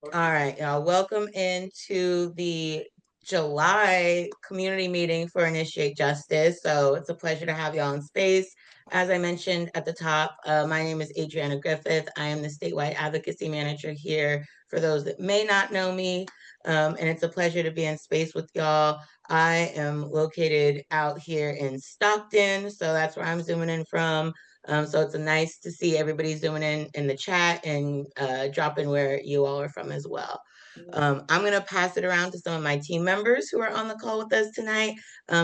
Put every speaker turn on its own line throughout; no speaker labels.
All right, y'all. Welcome into the July community meeting for Initiate Justice. So it's a pleasure to have y'all in space. As I mentioned at the top, my name is Adriana Griffith. I am the statewide advocacy manager here for those that may not know me. And it's a pleasure to be in space with y'all. I am located out here in Stockton, so that's where I'm zooming in from. So it's nice to see everybody zooming in the chat and dropping where you all are from as well. I'm going to pass it around to some of my team members who are on the call with us tonight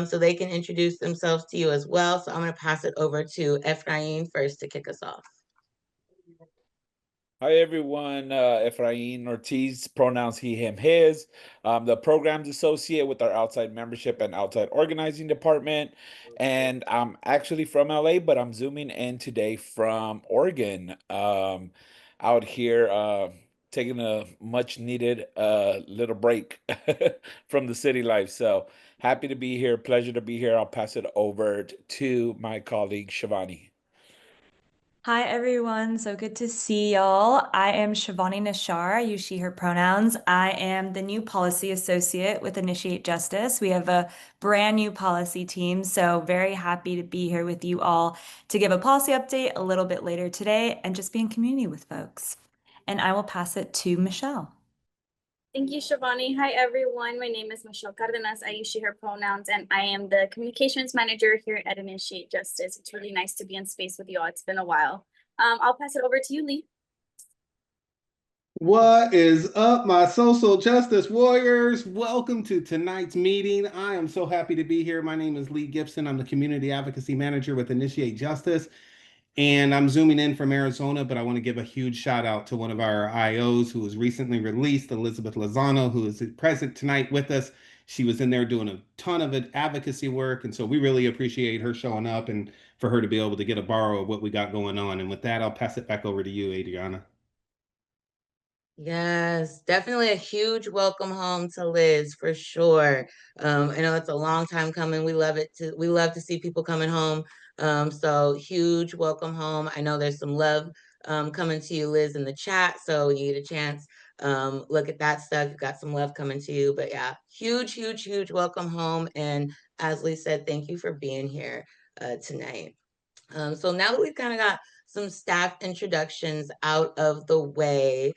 so they can introduce themselves to you as well. So I'm going to pass it over to Efrain first to kick us off.
Hi, everyone. Efrain Ortiz, pronouns he, him, his. The programs associate with our outside membership and outside organizing department. And I'm actually from LA, but I'm zooming in today from Oregon. Out here, taking a much needed little break from the city life. So happy to be here. Pleasure to be here. I'll pass it over to my colleague, Shivani.
Hi, everyone. So good to see y'all. I am Shivani Nashar. I use she, her pronouns. I am the new policy associate with Initiate Justice. We have a brand new policy team, so very happy to be here with you all to give a policy update a little bit later today and just be in community with folks. And I will pass it to Michelle.
Thank you, Shivani. Hi, everyone. My name is Michelle Cardenas. I use she, her pronouns, and I am the communications manager here at Initiate Justice. It's really nice to be in space with you all. It's been a while. I'll pass it over to you, Lee.
What is up, my social justice warriors? Welcome to tonight's meeting. I am so happy to be here. My name is Lee Gibson. I'm the community advocacy manager with Initiate Justice. And I'm zooming in from Arizona, but I want to give a huge shout out to one of our IOs who was recently released, Elizabeth Lozano, who is present tonight with us. She was in there doing a ton of advocacy work. And so we really appreciate her showing up and for her to be able to get a borrow of what we got going on. And with that, I'll pass it back over to you, Adriana.
Yes, definitely a huge welcome home to Liz for sure. I know it's a long time coming. We love to see people coming home. So huge welcome home. I know there's some love coming to you, Liz, in the chat. So you get a chance. Look at that stuff. You got some love coming to you. But yeah, huge welcome home. And as Liz said, thank you for being here tonight. So now that we've kind of got some staff introductions out of the way,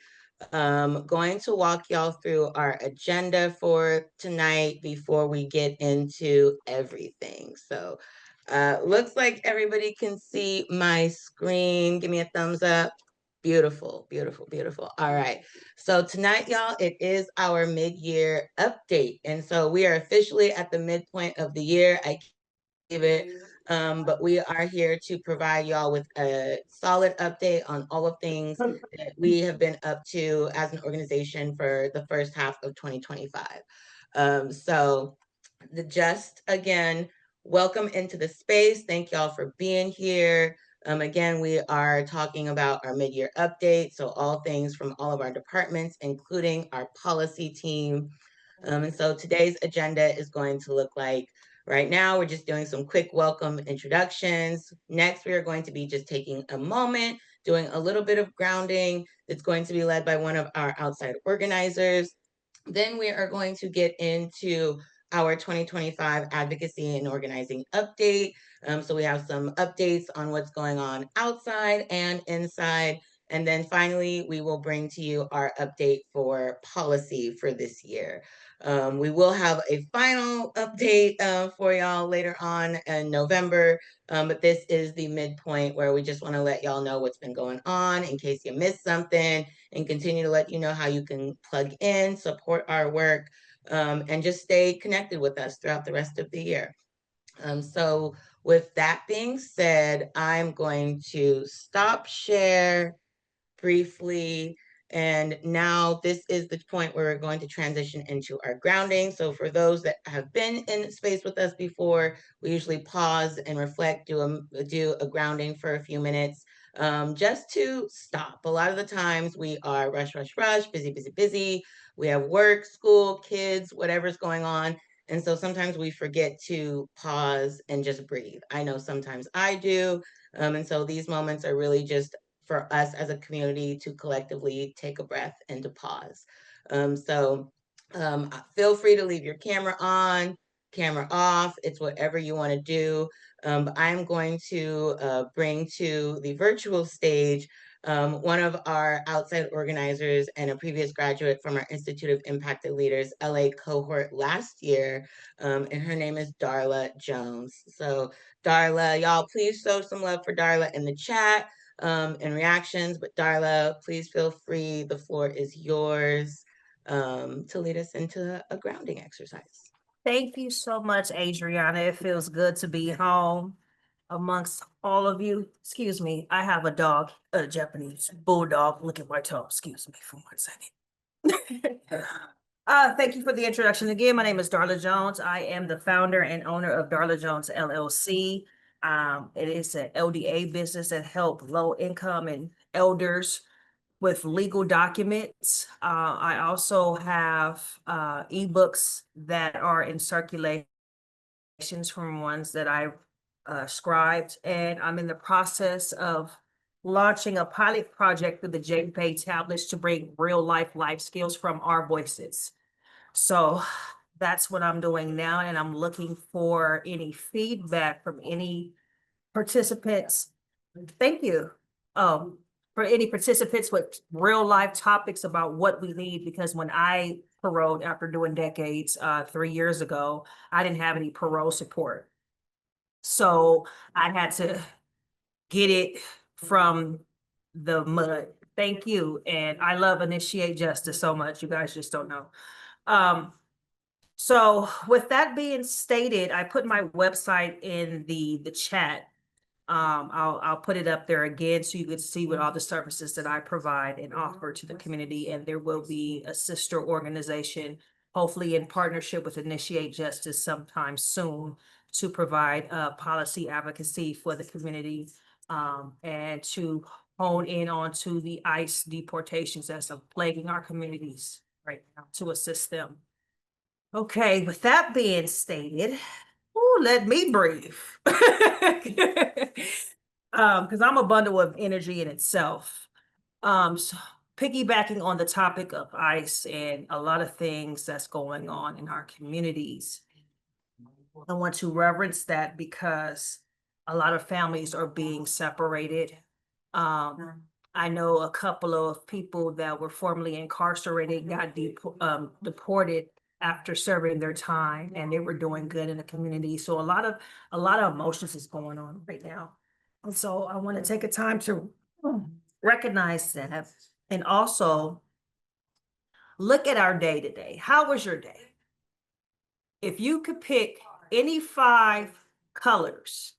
going to walk y'all through our agenda for tonight before we get into everything. So looks like everybody can see my screen. Give me a thumbs up. Beautiful. All right. So tonight, y'all, it is our mid-year update. And so we are officially at the midpoint of the year. I give it. But we are here to provide y'all with a solid update on all of things that we have been up to as an organization for the first half of 2025. So just again, welcome into the space. Thank y'all for being here. Again, we are talking about our mid-year update. So all things from all of our departments, including our policy team. And so today's agenda is going to look like right now, we're just doing some quick welcome introductions. Next, we are going to be just taking a moment, doing a little bit of grounding that's going to be led by one of our outside organizers. Then we are going to get into our 2025 advocacy and organizing update. So we have some updates on what's going on outside and inside. And then finally, we will bring to you our update for policy for this year. We will have a final update for y'all later on in November, but this is the midpoint where we just want to let y'all know what's been going on in case you missed something and continue to let you know how you can plug in, support our work, and just stay connected with us throughout the rest of the year. So with that being said, I'm going to stop share briefly. And now this is the point where we're going to transition into our grounding. So for those that have been in space with us before, we usually pause and reflect, do a grounding for a few minutes, just to stop. A lot of the times we are rush, busy. We have work, school, kids, whatever's going on. And so sometimes we forget to pause and just breathe. I know sometimes I do. And so these moments are really just for us as a community to collectively take a breath and to pause. Feel free to leave your camera on, camera off. It's whatever you want to do. I'm going to bring to the virtual stage one of our outside organizers and a previous graduate from our Institute of Impacted Leaders LA cohort last year, and her name is Darla Jones. So Darla, y'all please show some love for Darla in the chat and reactions, but Darla, please feel free, the floor is yours to lead us into a grounding exercise.
Thank you so much, Adriana. It feels good to be home amongst all of you. Excuse me, I have a dog, a Japanese bulldog. Look at my toe. Excuse me for 1 second. Thank you for the introduction. Again, my name is Darla Jones. I am the founder and owner of Darla Jones LLC. It is an LDA business that helps low income and elders with legal documents. I also have ebooks that are in circulation from ones that I scribed, and I'm in the process of launching a pilot project through the JPay tablets to bring real life skills from our voices. So that's what I'm doing now, and I'm looking for any feedback from any participants. Thank you. For any participants with real life topics about what we need, because when I paroled after doing decades 3 years ago, I didn't have any parole support. So I had to get it from the mud. Thank you. And I love Initiate Justice so much. You guys just don't know. So with that being stated, I put my website in the chat. I'll put it up there again so you can see what all the services that I provide and offer to the community. And there will be a sister organization, hopefully in partnership with Initiate Justice sometime soon, to provide policy advocacy for the community and to hone in onto the ICE deportations that's plaguing our communities right now to assist them. Okay, with that being stated, let me breathe. Because I'm a bundle of energy in itself. So piggybacking on the topic of ICE and a lot of things that's going on in our communities, I want to reverence that because a lot of families are being separated. I know a couple of people that were formerly incarcerated got deported after serving their time, and they were doing good in the community. So a lot of emotions is going on right now. And so I want to take a time to recognize that and also look at our day today. How was your day? If you could pick any 5 colors,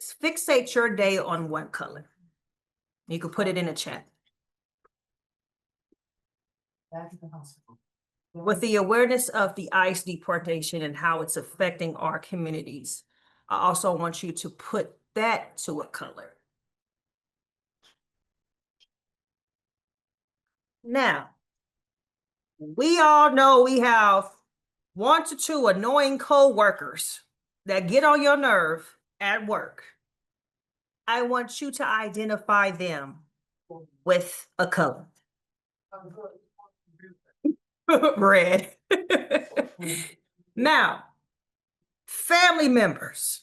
fixate your day on one color. You can put it in a chat. With the awareness of the ICE deportation and how it's affecting our communities, I also want you to put that to a color. Now, we all know we have 1 to 2 annoying co-workers that get on your nerve at work. I want you to identify them with a color. Red. Now, family members,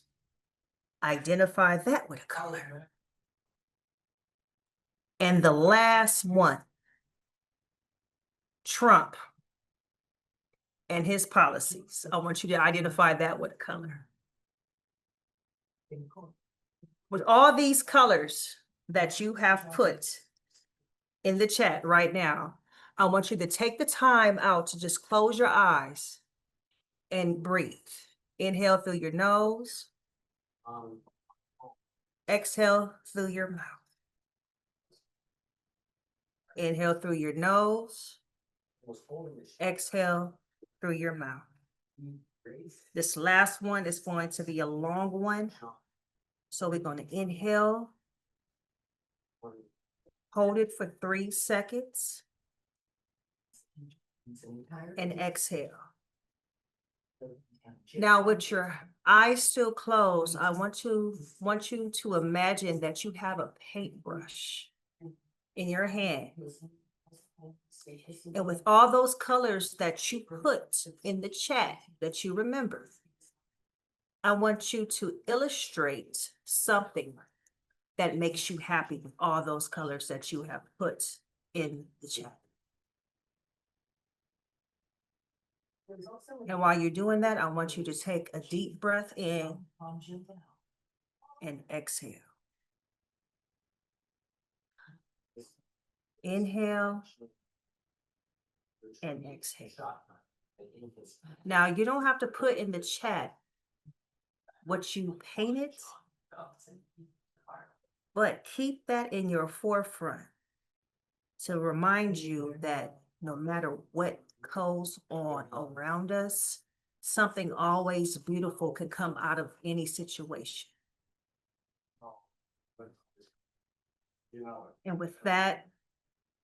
identify that with a color. And the last one, Trump and his policies. I want you to identify that with a color. With all these colors that you have put in the chat right now, I want you to take the time out to just close your eyes and breathe. Inhale through your nose. Exhale through your mouth. Inhale through your nose. Exhale through your mouth. This last one is going to be a long one. So we're going to inhale. Hold it for 3 seconds. And exhale. Now, with your eyes still closed, I want you to imagine that you have a paintbrush in your hand. And with all those colors that you put in the chat that you remember, I want you to illustrate something that makes you happy with all those colors that you have put in the chat. And while you're doing that, I want you to take a deep breath in and exhale. Inhale and exhale. Now, you don't have to put in the chat what you painted, but keep that in your forefront to remind you that no matter what goes on around us, something always beautiful can come out of any situation. And with that,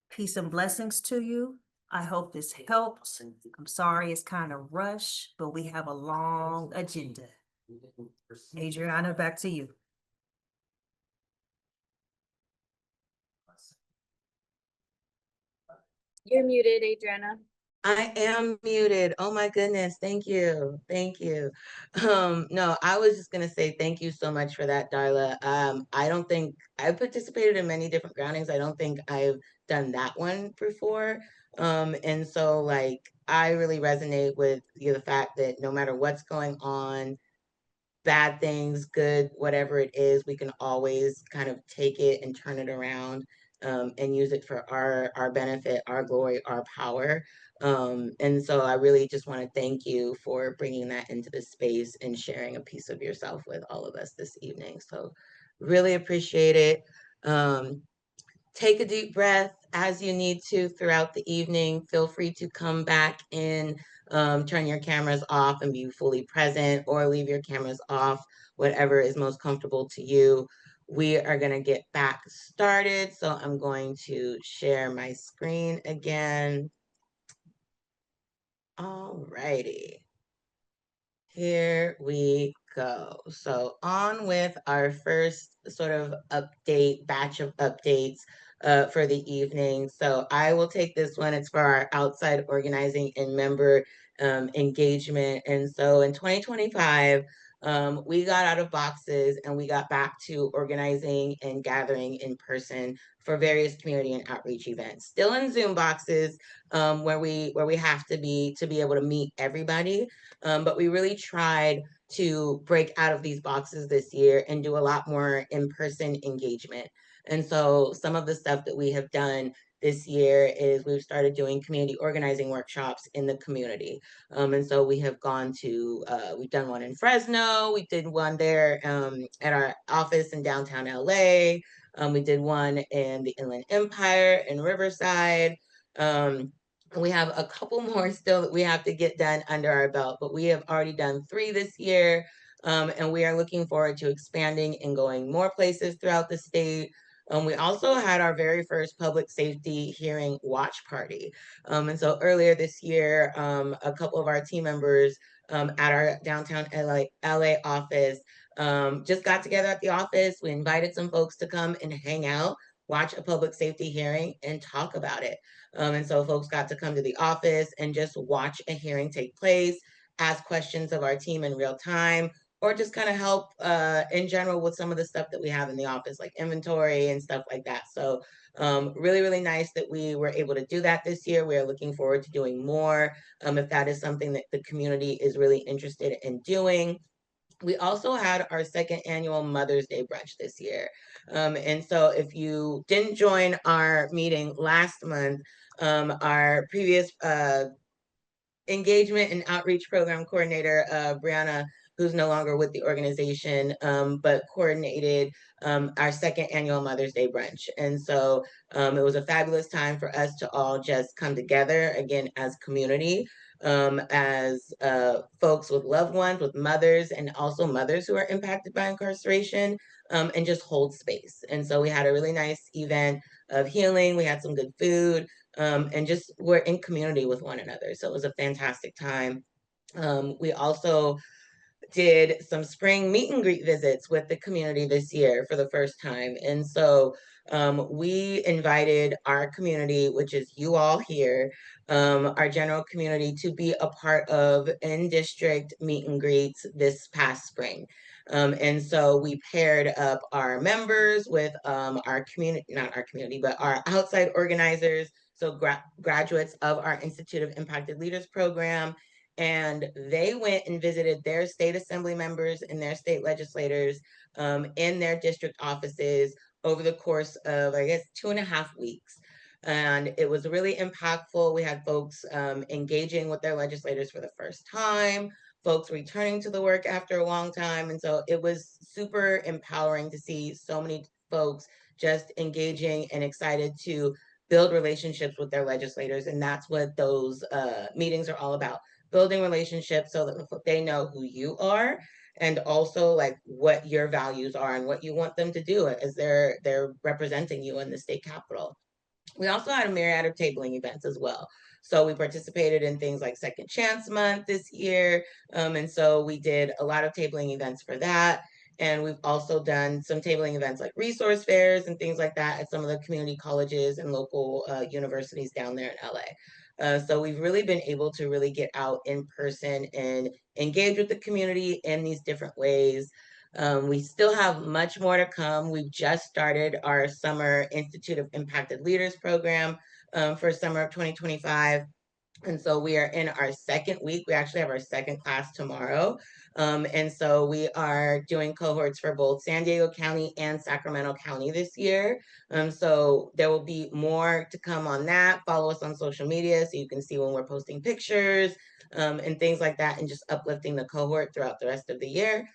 peace and blessings to you. I hope this helps. I'm sorry it's kind of rushed, but we have a long agenda. Adriana, back to you.
You're muted, Adriana.
I am muted. Oh my goodness. Thank you. Thank you. No, I was just gonna say thank you so much for that, Darla. I don't think I've participated in many different groundings. I don't think I've done that one before. And so like I really resonate with the fact that no matter what's going on, bad things, good, whatever it is, we can always kind of take it and turn it around, and use it for our benefit, our glory, our power. And so I really just want to thank you for bringing that into the space and sharing a piece of yourself with all of us this evening. So really appreciate it. Take a deep breath as you need to throughout the evening. Feel free to come back in, turn your cameras off and be fully present, or leave your cameras off, whatever is most comfortable to you. We are going to get back started. So I'm going to share my screen again. All righty. Here we go. So on with our first sort of batch of updates for the evening. So I will take this one. It's for our outside organizing and member engagement. And so in 2025, we got out of boxes and we got back to organizing and gathering in person for various community and outreach events. Still in Zoom boxes, where we have to be able to meet everybody. But we really tried to break out of these boxes this year and do a lot more in-person engagement. And so some of the stuff that we have done this year is we've started doing community organizing workshops in the community. And so we have gone to, we've done one in Fresno, we did one there at our office in downtown LA. We did one in the Inland Empire in Riverside. We have a couple more still that we have to get done under our belt, but we have already done 3 this year. And we are looking forward to expanding and going more places throughout the state. We also had our very first public safety hearing watch party. And so earlier this year, a couple of our team members at our downtown LA office just got together at the office. We invited some folks to come and hang out, watch a public safety hearing, and talk about it. And so folks got to come to the office and just watch a hearing take place, ask questions of our team in real time, or just kind of help in general with some of the stuff that we have in the office, like inventory and stuff like that. So really, really nice that we were able to do that this year. We are looking forward to doing more if that is something that the community is really interested in doing. We also had our second annual Mother's Day brunch this year. And so if you didn't join our meeting last month, our previous engagement and outreach program coordinator, Brianna, who's no longer with the organization, but coordinated our second annual Mother's Day brunch. And so it was a fabulous time for us to all just come together again as community, as folks with loved ones, with mothers, and also mothers who are impacted by incarceration, and just hold space. And so we had a really nice event of healing. We had some good food, and just we're in community with one another. So it was a fantastic time. We also did some spring meet and greet visits with the community this year for the first time. And so we invited our community, which is you all here, our general community, to be a part of in-district meet and greets this past spring. And so we paired up our members with our community, not our community, but our outside organizers, so graduates of our Institute of Impacted Leaders program, and they went and visited their state assembly members and their state legislators in their district offices over the course of, I guess, 2.5 weeks. And it was really impactful. We had folks engaging with their legislators for the first time, folks returning to the work after a long time. And so it was super empowering to see so many folks just engaging and excited to build relationships with their legislators. And that's what those meetings are all about, building relationships so that they know who you are, and also like what your values are and what you want them to do as they're representing you in the state capitol. We also had a myriad of tabling events as well. So we participated in things like Second Chance Month this year. And so we did a lot of tabling events for that. And we've also done some tabling events like resource fairs and things like that at some of the community colleges and local universities down there in LA. So we've really been able to really get out in person and engage with the community in these different ways. We still have much more to come. We've just started our Summer Institute of Impacted Leaders program for summer of 2025. And so we are in our second week. We actually have our second class tomorrow. And so we are doing cohorts for both San Diego County and Sacramento County this year. So there will be more to come on that. Follow us on social media so you can see when we're posting pictures and things like that, and just uplifting the cohort throughout the rest of the year.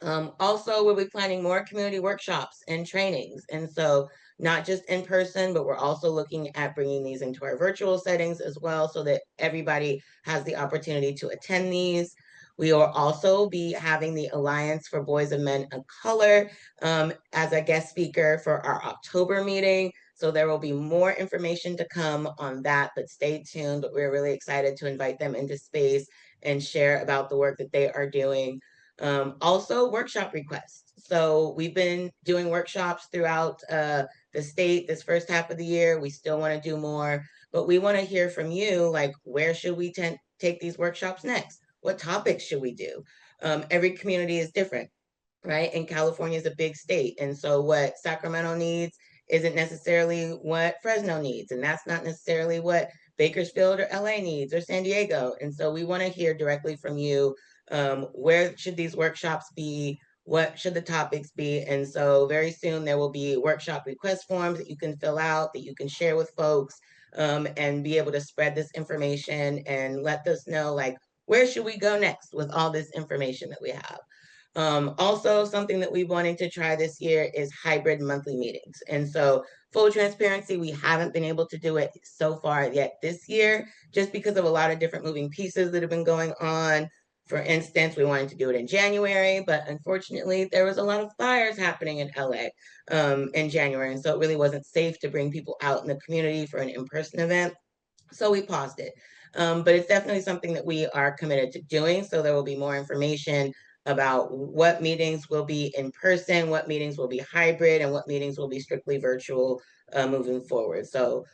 Also, we'll be planning more community workshops and trainings. And so not just in person, but we're also looking at bringing these into our virtual settings as well, so that everybody has the opportunity to attend these. We will also be having the Alliance for Boys and Men of Color as a guest speaker for our October meeting. So there will be more information to come on that, but stay tuned. But we're really excited to invite them into space and share about the work that they are doing. Also, workshop requests. So we've been doing workshops throughout the state this first half of the year. We still want to do more, but we want to hear from you, like, where should we take these workshops next? What topics should we do? Every community is different, right? And California is a big state. And so what Sacramento needs isn't necessarily what Fresno needs. And that's not necessarily what Bakersfield or LA needs or San Diego. And so we want to hear directly from you. Where should these workshops be? What should the topics be? And so very soon there will be workshop request forms that you can fill out, that you can share with folks, and be able to spread this information and let us know, like, where should we go next with all this information that we have. Also, something that we wanted to try this year is hybrid monthly meetings. And so, full transparency, we haven't been able to do it so far yet this year, just because of a lot of different moving pieces that have been going on. For instance, we wanted to do it in January, but unfortunately, there was a lot of fires happening in LA in January. And so it really wasn't safe to bring people out in the community for an in-person event. So we paused it. But it's definitely something that we are committed to doing. So there will be more information about what meetings will be in person, what meetings will be hybrid, and what meetings will be strictly virtual moving forward. So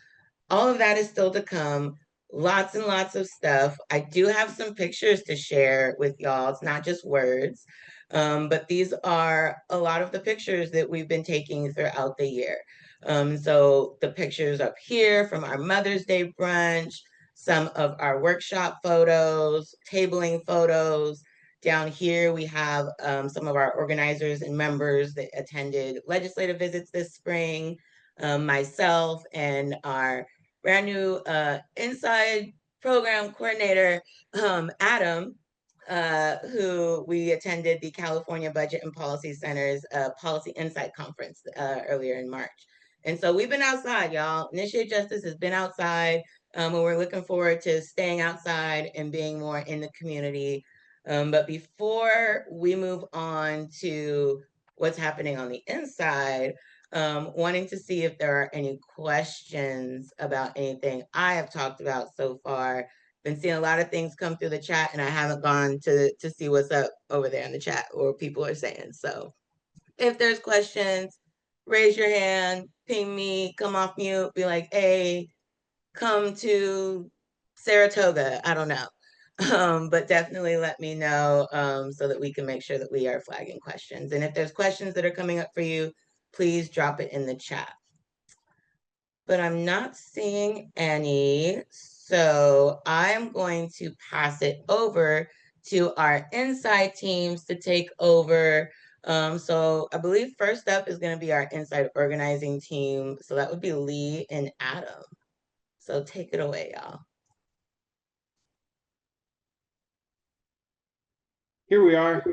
all of that is still to come. Lots and lots of stuff. I do have some pictures to share with y'all. It's not just words, but these are a lot of the pictures that we've been taking throughout the year. So the pictures up here from our Mother's Day brunch, some of our workshop photos, tabling photos. Down here, we have some of our organizers and members that attended legislative visits this spring. Myself and our brand new inside program coordinator, Adam, who we attended the California Budget and Policy Center's Policy Insight Conference earlier in March. And so we've been outside, y'all. Initiate Justice has been outside, and we're looking forward to staying outside and being more in the community. But before we move on to what's happening on the inside, wanting to see if there are any questions about anything I have talked about so far been seeing a lot of things come through the chat, and I haven't gone to see what's up over there in the chat or people are saying. So if there's questions, raise your hand, ping me, come off mute, be like, hey, come to Saratoga. I don't know. But definitely let me know so that we can make sure that we are flagging questions. And if there's questions that are coming up for you, please drop it in the chat. But I'm not seeing any. So I'm going to pass it over to our inside teams to take over. So I believe first up is going to be our inside organizing team. So that would be Lee and Adam. So take it away, y'all.
Here we are.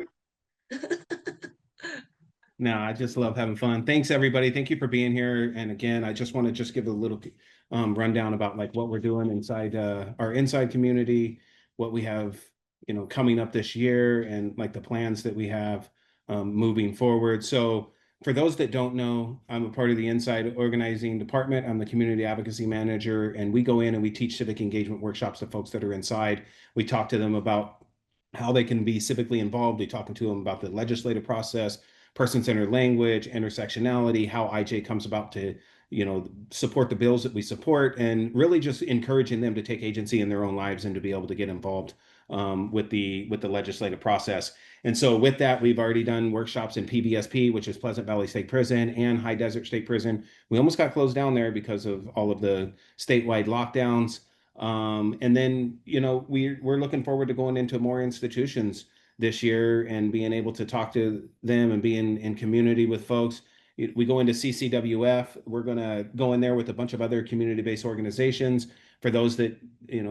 No, I just love having fun. Thanks, everybody. Thank you for being here. And again, I just want to just give a little rundown about like what we're doing inside our inside community, what we have, coming up this year, and like the plans that we have moving forward. So for those that don't know, I'm a part of the inside organizing department. I'm the community advocacy manager, and we go in and we teach civic engagement workshops to folks that are inside. We talk to them about how they can be civically involved. We talking to them about the legislative process, person-centered language, intersectionality, how IJ comes about to, support the bills that we support, and really just encouraging them to take agency in their own lives and to be able to get involved with the legislative process. And so with that, we've already done workshops in PBSP, which is Pleasant Valley State Prison, and High Desert State Prison. We almost got closed down there because of all of the statewide lockdowns. And then, we're looking forward to going into more institutions this year and being able to talk to them and be in community with folks. We go into CCWF. We're going to go in there with a bunch of other community-based organizations. For those that,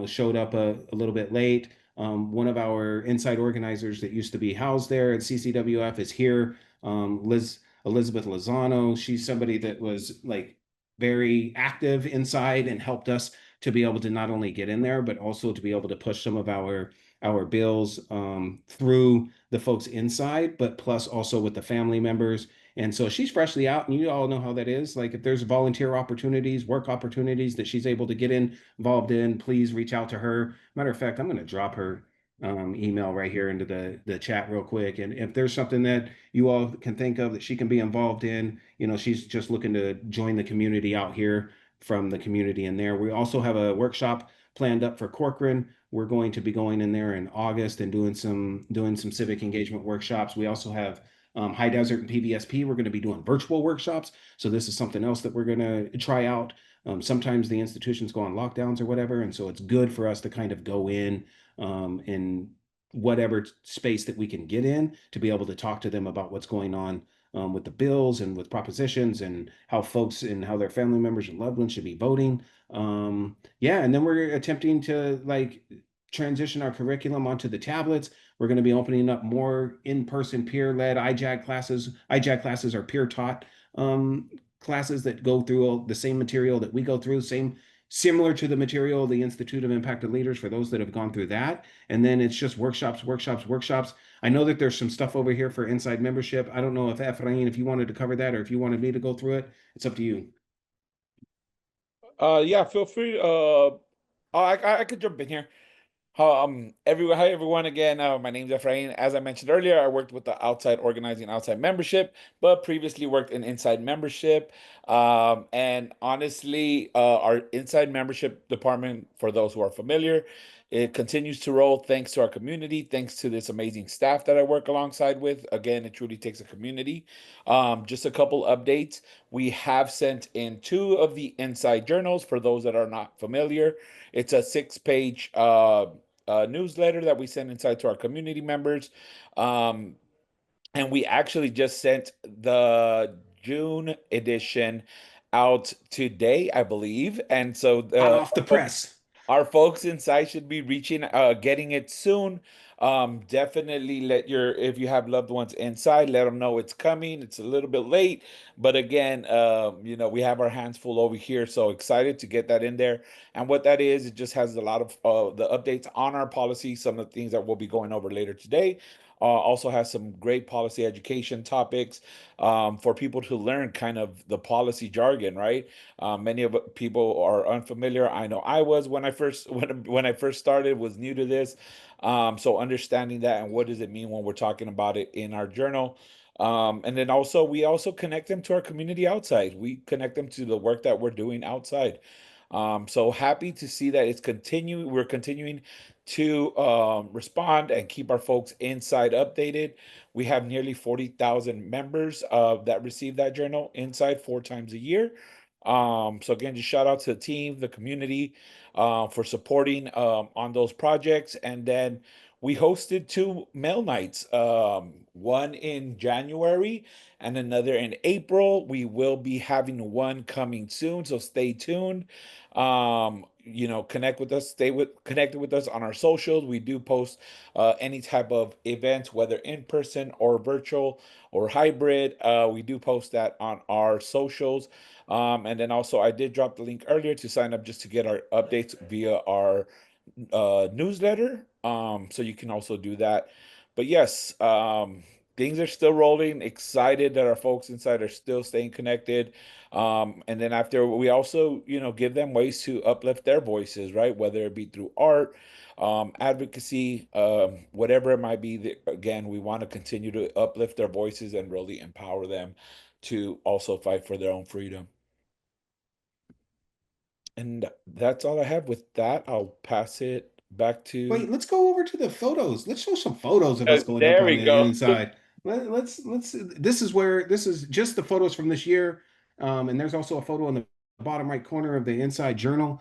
showed up a little bit late, one of our inside organizers that used to be housed there at CCWF is here, Elizabeth Lozano. She's somebody that was like very active inside and helped us to be able to not only get in there, but also to be able to push some of our bills through the folks inside, but plus also with the family members. And so she's freshly out, and you all know how that is. Like if there's volunteer opportunities, work opportunities that she's able to get involved in, please reach out to her. Matter of fact, I'm going to drop her email right here into the chat real quick. And if there's something that you all can think of that she can be involved in, she's just looking to join the community out here from the community in there. We also have a workshop planned up for Corcoran. We're going to be going in there in August and doing some civic engagement workshops. We also have High Desert and PBSP. We're going to be doing virtual workshops. So this is something else that we're going to try out. Sometimes the institutions go on lockdowns or whatever, and so it's good for us to kind of go in whatever space that we can get in to be able to talk to them about what's going on with the bills and with propositions and how folks and how their family members and loved ones should be voting. Yeah, and then we're attempting to like transition our curriculum onto the tablets. We're going to be opening up more in-person peer-led IJAG classes. IJAG classes are peer-taught classes that go through all the same material that we go through, similar to the material of the Institute of Impacted Leaders for those that have gone through that. And then it's just workshops. I know that there's some stuff over here for inside membership. I don't know if Efrain, if you wanted to cover that or if you wanted me to go through it, it's up to you.
Yeah, feel free. I could jump in here. Everyone, hi everyone again. My name is Efrain. As I mentioned earlier, I worked with the outside organizing, outside membership, but previously worked in inside membership. And honestly, our inside membership department, for those who are familiar, it continues to roll thanks to our community, thanks to this amazing staff that I work alongside with. Again, it truly takes a community. Just a couple updates. We have sent in 2 of the inside journals for those that are not familiar. It's a 6-page newsletter that we send inside to our community members. And we actually just sent the June edition out today, I believe. And so
Hot off the press.
Our folks inside should be getting it soon. Definitely if you have loved ones inside, let them know it's coming. It's a little bit late, but again, we have our hands full over here. So excited to get that in there. And what that is, it just has a lot of the updates on our policy, some of the things that we'll be going over later today. also has some great policy education topics for people to learn kind of the policy jargon, right? Many of people are unfamiliar. I know I was when I first when I first started, was new to this. So understanding that and what does it mean when we're talking about it in our journal. And then also we also connect them to our community outside. We connect them to the work that we're doing outside. So happy to see that we're continuing to respond and keep our folks inside updated. We have nearly 40,000 members that receive that journal inside 4 times a year. So again, just shout out to the team, the community, for supporting on those projects. And then we hosted 2 mail nights, one in January and another in April. We will be having one coming soon, so stay tuned. Connect with us, connected with us on our socials. We do post any type of events, whether in person or virtual or hybrid. We do post that on our socials. And then also I did drop the link earlier to sign up just to get our updates via our newsletter. So you can also do that. But yes, things are still rolling. Excited that our folks inside are still staying connected. And then after, we also, give them ways to uplift their voices, right? Whether it be through art, advocacy, whatever it might be. Again, we want to continue to uplift their voices and really empower them to also fight for their own freedom. And that's all I have with that. I'll pass it back to.
Wait, let's go over to the photos. Let's show some photos of us going up
There
on
we
the
go.
inside. Let's this is just the photos from this year. And there's also a photo in the bottom right corner of the inside journal.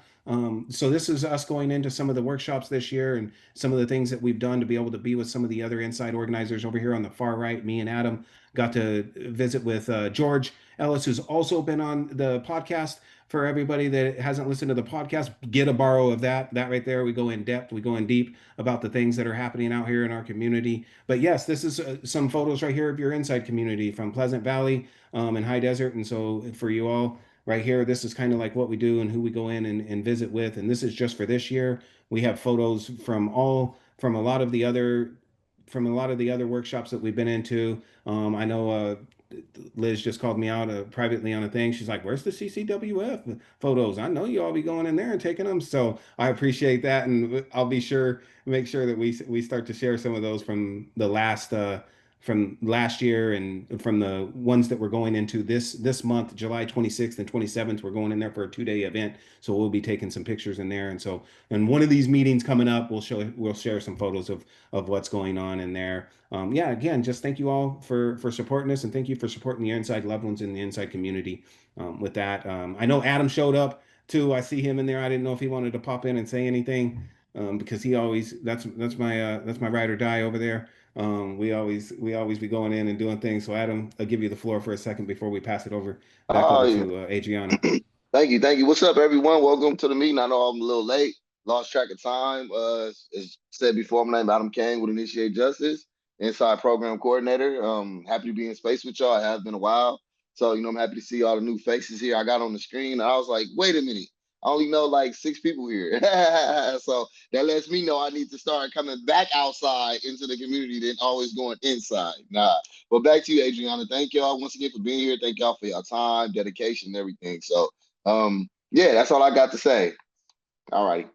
So this is us going into some of the workshops this year and some of the things that we've done to be able to be with some of the other inside organizers over here on the far right. Me and Adam got to visit with George Ellis, who's also been on the podcast. For everybody that hasn't listened to the podcast, get a borrow of that. That right there, we go in depth, we go in deep about the things that are happening out here in our community. But yes, this is some photos right here of your inside community from Pleasant Valley and High Desert. And so for you all right here, this is kind of like what we do and who we go in and visit with. And this is just for this year. We have photos from a lot of the other workshops that we've been into. I know Liz just called me out privately on a thing. She's like, "Where's the CCWF photos? I know you all be going in there and taking them." So I appreciate that, and I'll make sure that we start to share some of those from the from last year and from the ones that we're going into this month, July 26th and 27th. We're going in there for a 2-day event, so we'll be taking some pictures in there. And so, in one of these meetings coming up, we'll share some photos of what's going on in there. Yeah, again, just thank you all for supporting us, and thank you for supporting the inside loved ones in the inside community. With that, I know Adam showed up too. I see him in there. I didn't know if he wanted to pop in and say anything, because he always that's my ride or die over there. We always be going in and doing things. So Adam, I'll give you the floor for a second before we pass it back over
Yeah.
to Adriana.
Thank you. Thank you. What's up, everyone? Welcome to the meeting. I know I'm a little late, lost track of time. As said before, my name is Adam Kane with Initiate Justice, Inside Program Coordinator. Happy to be in space with y'all. It has been a while. So, I'm happy to see all the new faces here I got on the screen. And I was like, wait a minute. I only know like 6 people here. So that lets me know I need to start coming back outside into the community than always going inside. Nah. But back to you, Adriana. Thank y'all once again for being here. Thank y'all for your time, dedication, and everything. So yeah, that's all I got to say. All right.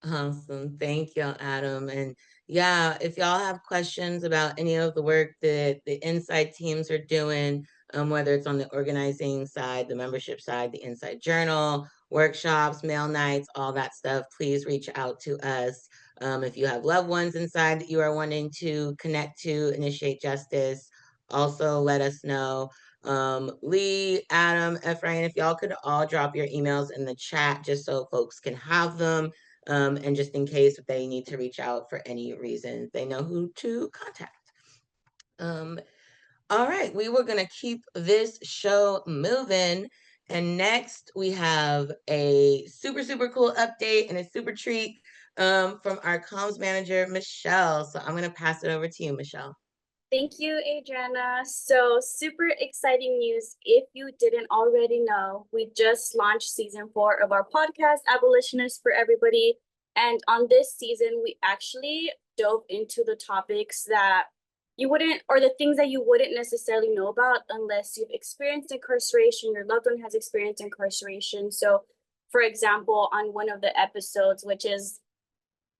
Awesome. Thank you, Adam. And yeah, if y'all have questions about any of the work that the inside teams are doing, whether it's on the organizing side, the membership side, the inside journal, workshops, mail nights, all that stuff, please reach out to us. If you have loved ones inside that you are wanting to connect to, Initiate Justice, also let us know. Lee, Adam, Ephraim, if y'all could all drop your emails in the chat just so folks can have them. And just in case if they need to reach out for any reason, they know who to contact. All right, we were going to keep this show moving. And next we have a super, super cool update and a super treat from our comms manager, Michelle. So I'm going to pass it over to you, Michelle.
Thank you, Adriana. So super exciting news. If you didn't already know, we just launched season 4 of our podcast, Abolitionists for Everybody. And on this season, we actually dove into the topics that you wouldn't, or the things that you wouldn't necessarily know about unless you've experienced incarceration, your loved one has experienced incarceration. So, for example, on one of the episodes, which is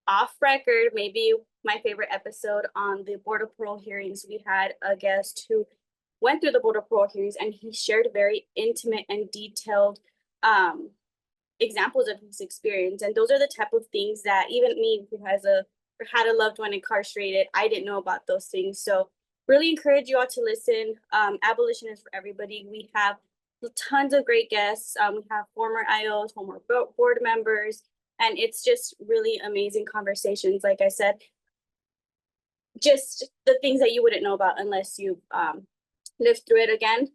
off record, maybe my favorite episode on the Border Patrol hearings, we had a guest who went through the Border Patrol hearings and he shared very intimate and detailed examples of his experience. And those are the type of things that even me, who has had a loved one incarcerated, I didn't know about those things. So really encourage you all to listen. Abolition is for everybody. We have tons of great guests. We have former IOs, former board members, and it's just really amazing conversations. Like I said, just the things that you wouldn't know about unless you lived through it. Again,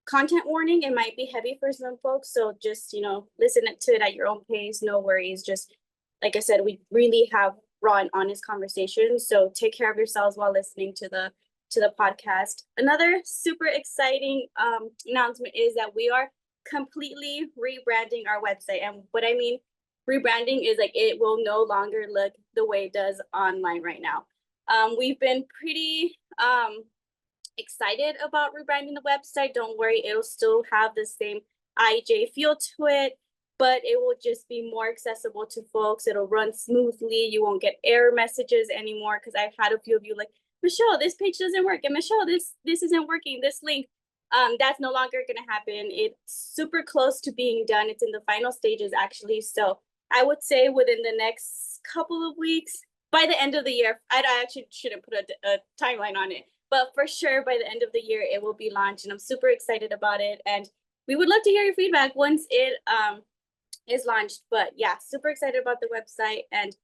content warning, it might be heavy for some folks, so just, listen to it at your own pace, no worries. Just like I said, we really have raw and honest conversations, so take care of yourselves while listening to the podcast. Another super exciting announcement is that we are completely rebranding our website. And what I mean rebranding is like it will no longer look the way it does online right now. We've been pretty excited about rebranding the website. Don't worry, it'll still have the same IJ feel to it, but it will just be more accessible to folks. It'll run smoothly. You won't get error messages anymore, because I've had a few of you like, Michelle, this page doesn't work, and Michelle, this isn't working, this link. That's no longer going to happen. It's super close to being done. It's in the final stages, actually. So I would say within the next couple of weeks, by the end of the year, I actually shouldn't put a timeline on it, but for sure by the end of the year, it will be launched, and I'm super excited about it. And we would love to hear your feedback once it is launched. But yeah, super excited about the website, and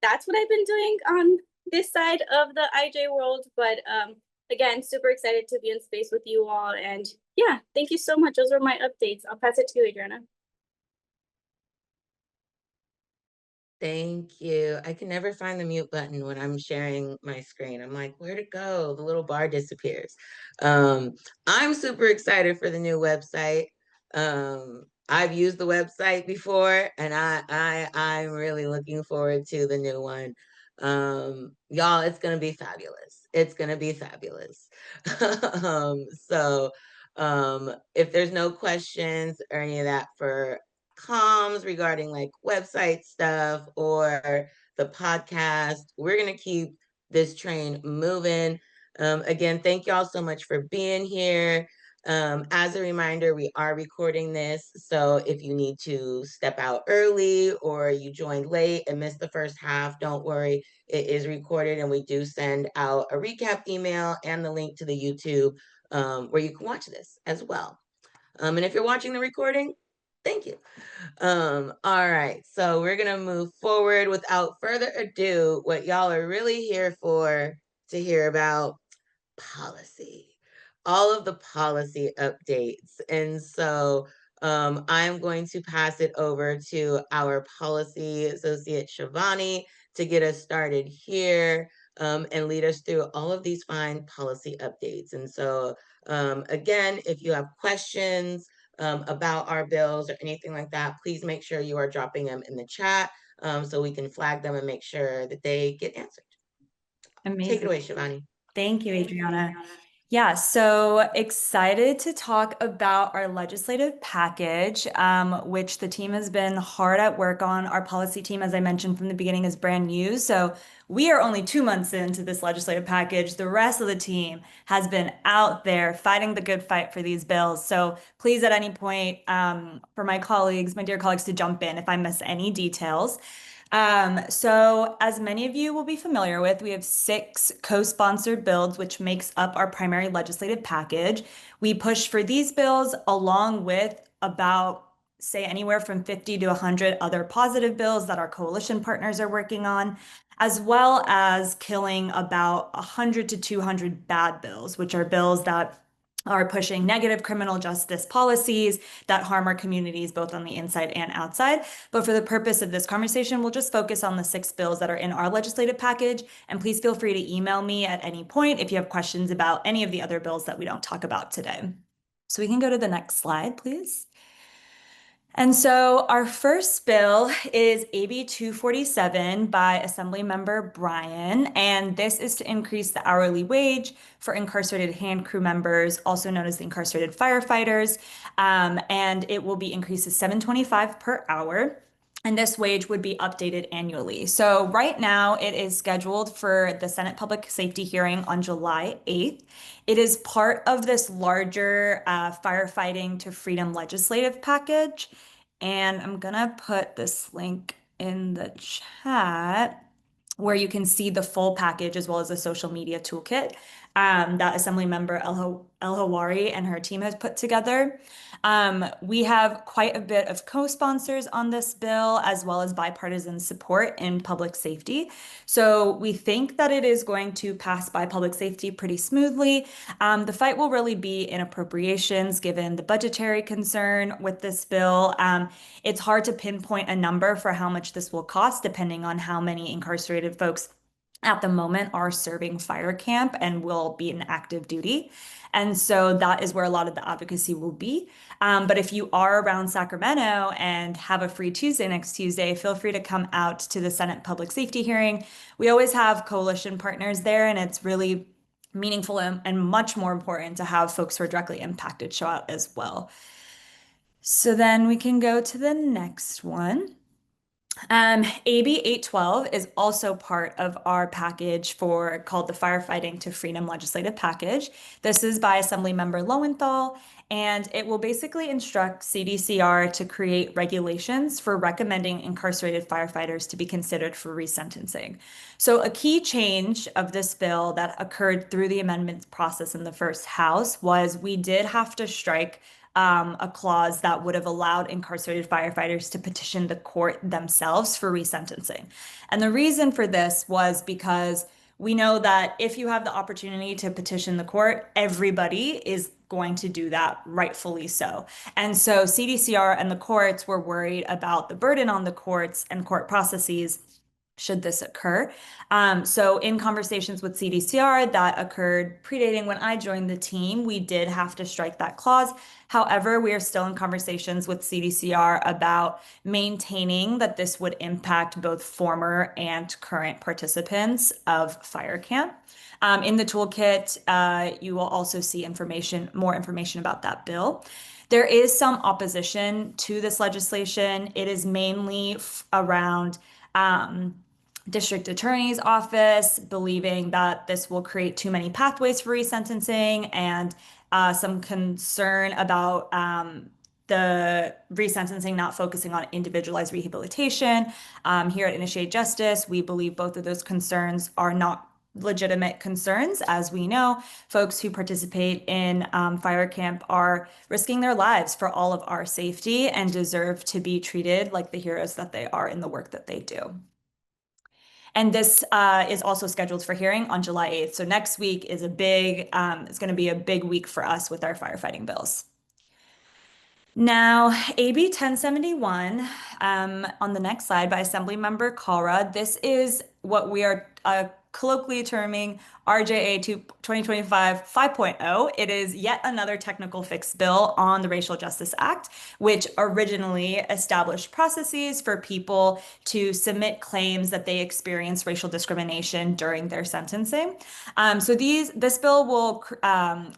that's what I've been doing on this side of the IJ world. But again, super excited to be in space with you all. And yeah, thank you so much. Those are my updates. I'll pass it to you, Adriana.
Thank you. I can never find the mute button when I'm sharing my screen. I'm like, where'd it go? The little bar disappears. I'm super excited for the new website. I've used the website before, and I'm really looking forward to the new one. Y'all, it's gonna be fabulous. It's gonna be fabulous. So if there's no questions or any of that for comms regarding like website stuff or the podcast, we're going to keep this train moving. Again, thank y'all so much for being here. As a reminder, we are recording this, so if you need to step out early or you joined late and missed the first half, don't worry, it is recorded, and we do send out a recap email and the link to the YouTube where you can watch this as well. And if you're watching the recording, thank you. All right, so we're gonna move forward without further ado. What y'all are really here for to hear about policy, all of the policy updates. And so I'm going to pass it over to our policy associate Shivani to get us started here and lead us through all of these fine policy updates. And so again, if you have questions about our bills or anything like that, please make sure you are dropping them in the chat so we can flag them and make sure that they get answered.
Amazing.
Take it away, Shivani.
Thank you, Adriana. Yeah, so excited to talk about our legislative package, which the team has been hard at work on. Our policy team, as I mentioned from the beginning, is brand new. So we are only 2 months into this legislative package. The rest of the team has been out there fighting the good fight for these bills. So please, at any point, for my colleagues, my dear colleagues, to jump in if I miss any details. So as many of you will be familiar with, we have 6 co-sponsored bills, which makes up our primary legislative package. We push for these bills along with about, say, anywhere from 50 to 100 other positive bills that our coalition partners are working on, as well as killing about 100 to 200 bad bills, which are bills that are pushing negative criminal justice policies that harm our communities both on the inside and outside. But for the purpose of this conversation, we'll just focus on the 6 bills that are in our legislative package. And please feel free to email me at any point if you have questions about any of the other bills that we don't talk about today. So we can go to the next slide, please. And so our first bill is AB 247 by Assemblymember Bryan, and this is to increase the hourly wage for incarcerated hand crew members, also known as the incarcerated firefighters, and it will be increased to $7.25 per hour. And this wage would be updated annually. So right now it is scheduled for the Senate Public Safety hearing on July 8th. It is part of this larger firefighting to freedom legislative package. And I'm gonna put this link in the chat where you can see the full package as well as the social media toolkit that Assemblymember El Hawari and her team has put together. We have quite a bit of co-sponsors on this bill, as well as bipartisan support in public safety. So we think that it is going to pass by public safety pretty smoothly. The fight will really be in appropriations, given the budgetary concern with this bill. It's hard to pinpoint a number for how much this will cost, depending on how many incarcerated folks at the moment are serving fire camp and will be in active duty. And so that is where a lot of the advocacy will be. But if you are around Sacramento and have a free Tuesday next Tuesday, feel free to come out to the Senate Public Safety hearing. We always have coalition partners there, and it's really meaningful and much more important to have folks who are directly impacted show up as well. So then we can go to the next one. AB 812 is also part of our package called the Firefighting to Freedom Legislative Package. This is by Assemblymember Lowenthal, and it will basically instruct CDCR to create regulations for recommending incarcerated firefighters to be considered for resentencing. So a key change of this bill that occurred through the amendments process in the first House was we did have to strike a clause that would have allowed incarcerated firefighters to petition the court themselves for resentencing. And the reason for this was because we know that if you have the opportunity to petition the court, everybody is going to do that, rightfully so. And so CDCR and the courts were worried about the burden on the courts and court processes should this occur. So in conversations with CDCR that occurred predating when I joined the team, we did have to strike that clause. However, we are still in conversations with CDCR about maintaining that this would impact both former and current participants of fire camp. In the toolkit, you will also see more information about that bill. There is some opposition to this legislation. It is mainly around district attorney's office believing that this will create too many pathways for resentencing, and some concern about the resentencing not focusing on individualized rehabilitation. Here at Initiate Justice, we believe both of those concerns are not legitimate concerns. As we know, folks who participate in fire camp are risking their lives for all of our safety and deserve to be treated like the heroes that they are in the work that they do. And this is also scheduled for hearing on July 8th. So next week is it's going to be a big week for us with our firefighting bills. Now, AB 1071, on the next slide by Assemblymember Kalra, this is what we are colloquially terming RJA 2025 5.0. It is yet another technical fix bill on the Racial Justice Act, which originally established processes for people to submit claims that they experience racial discrimination during their sentencing. So this bill will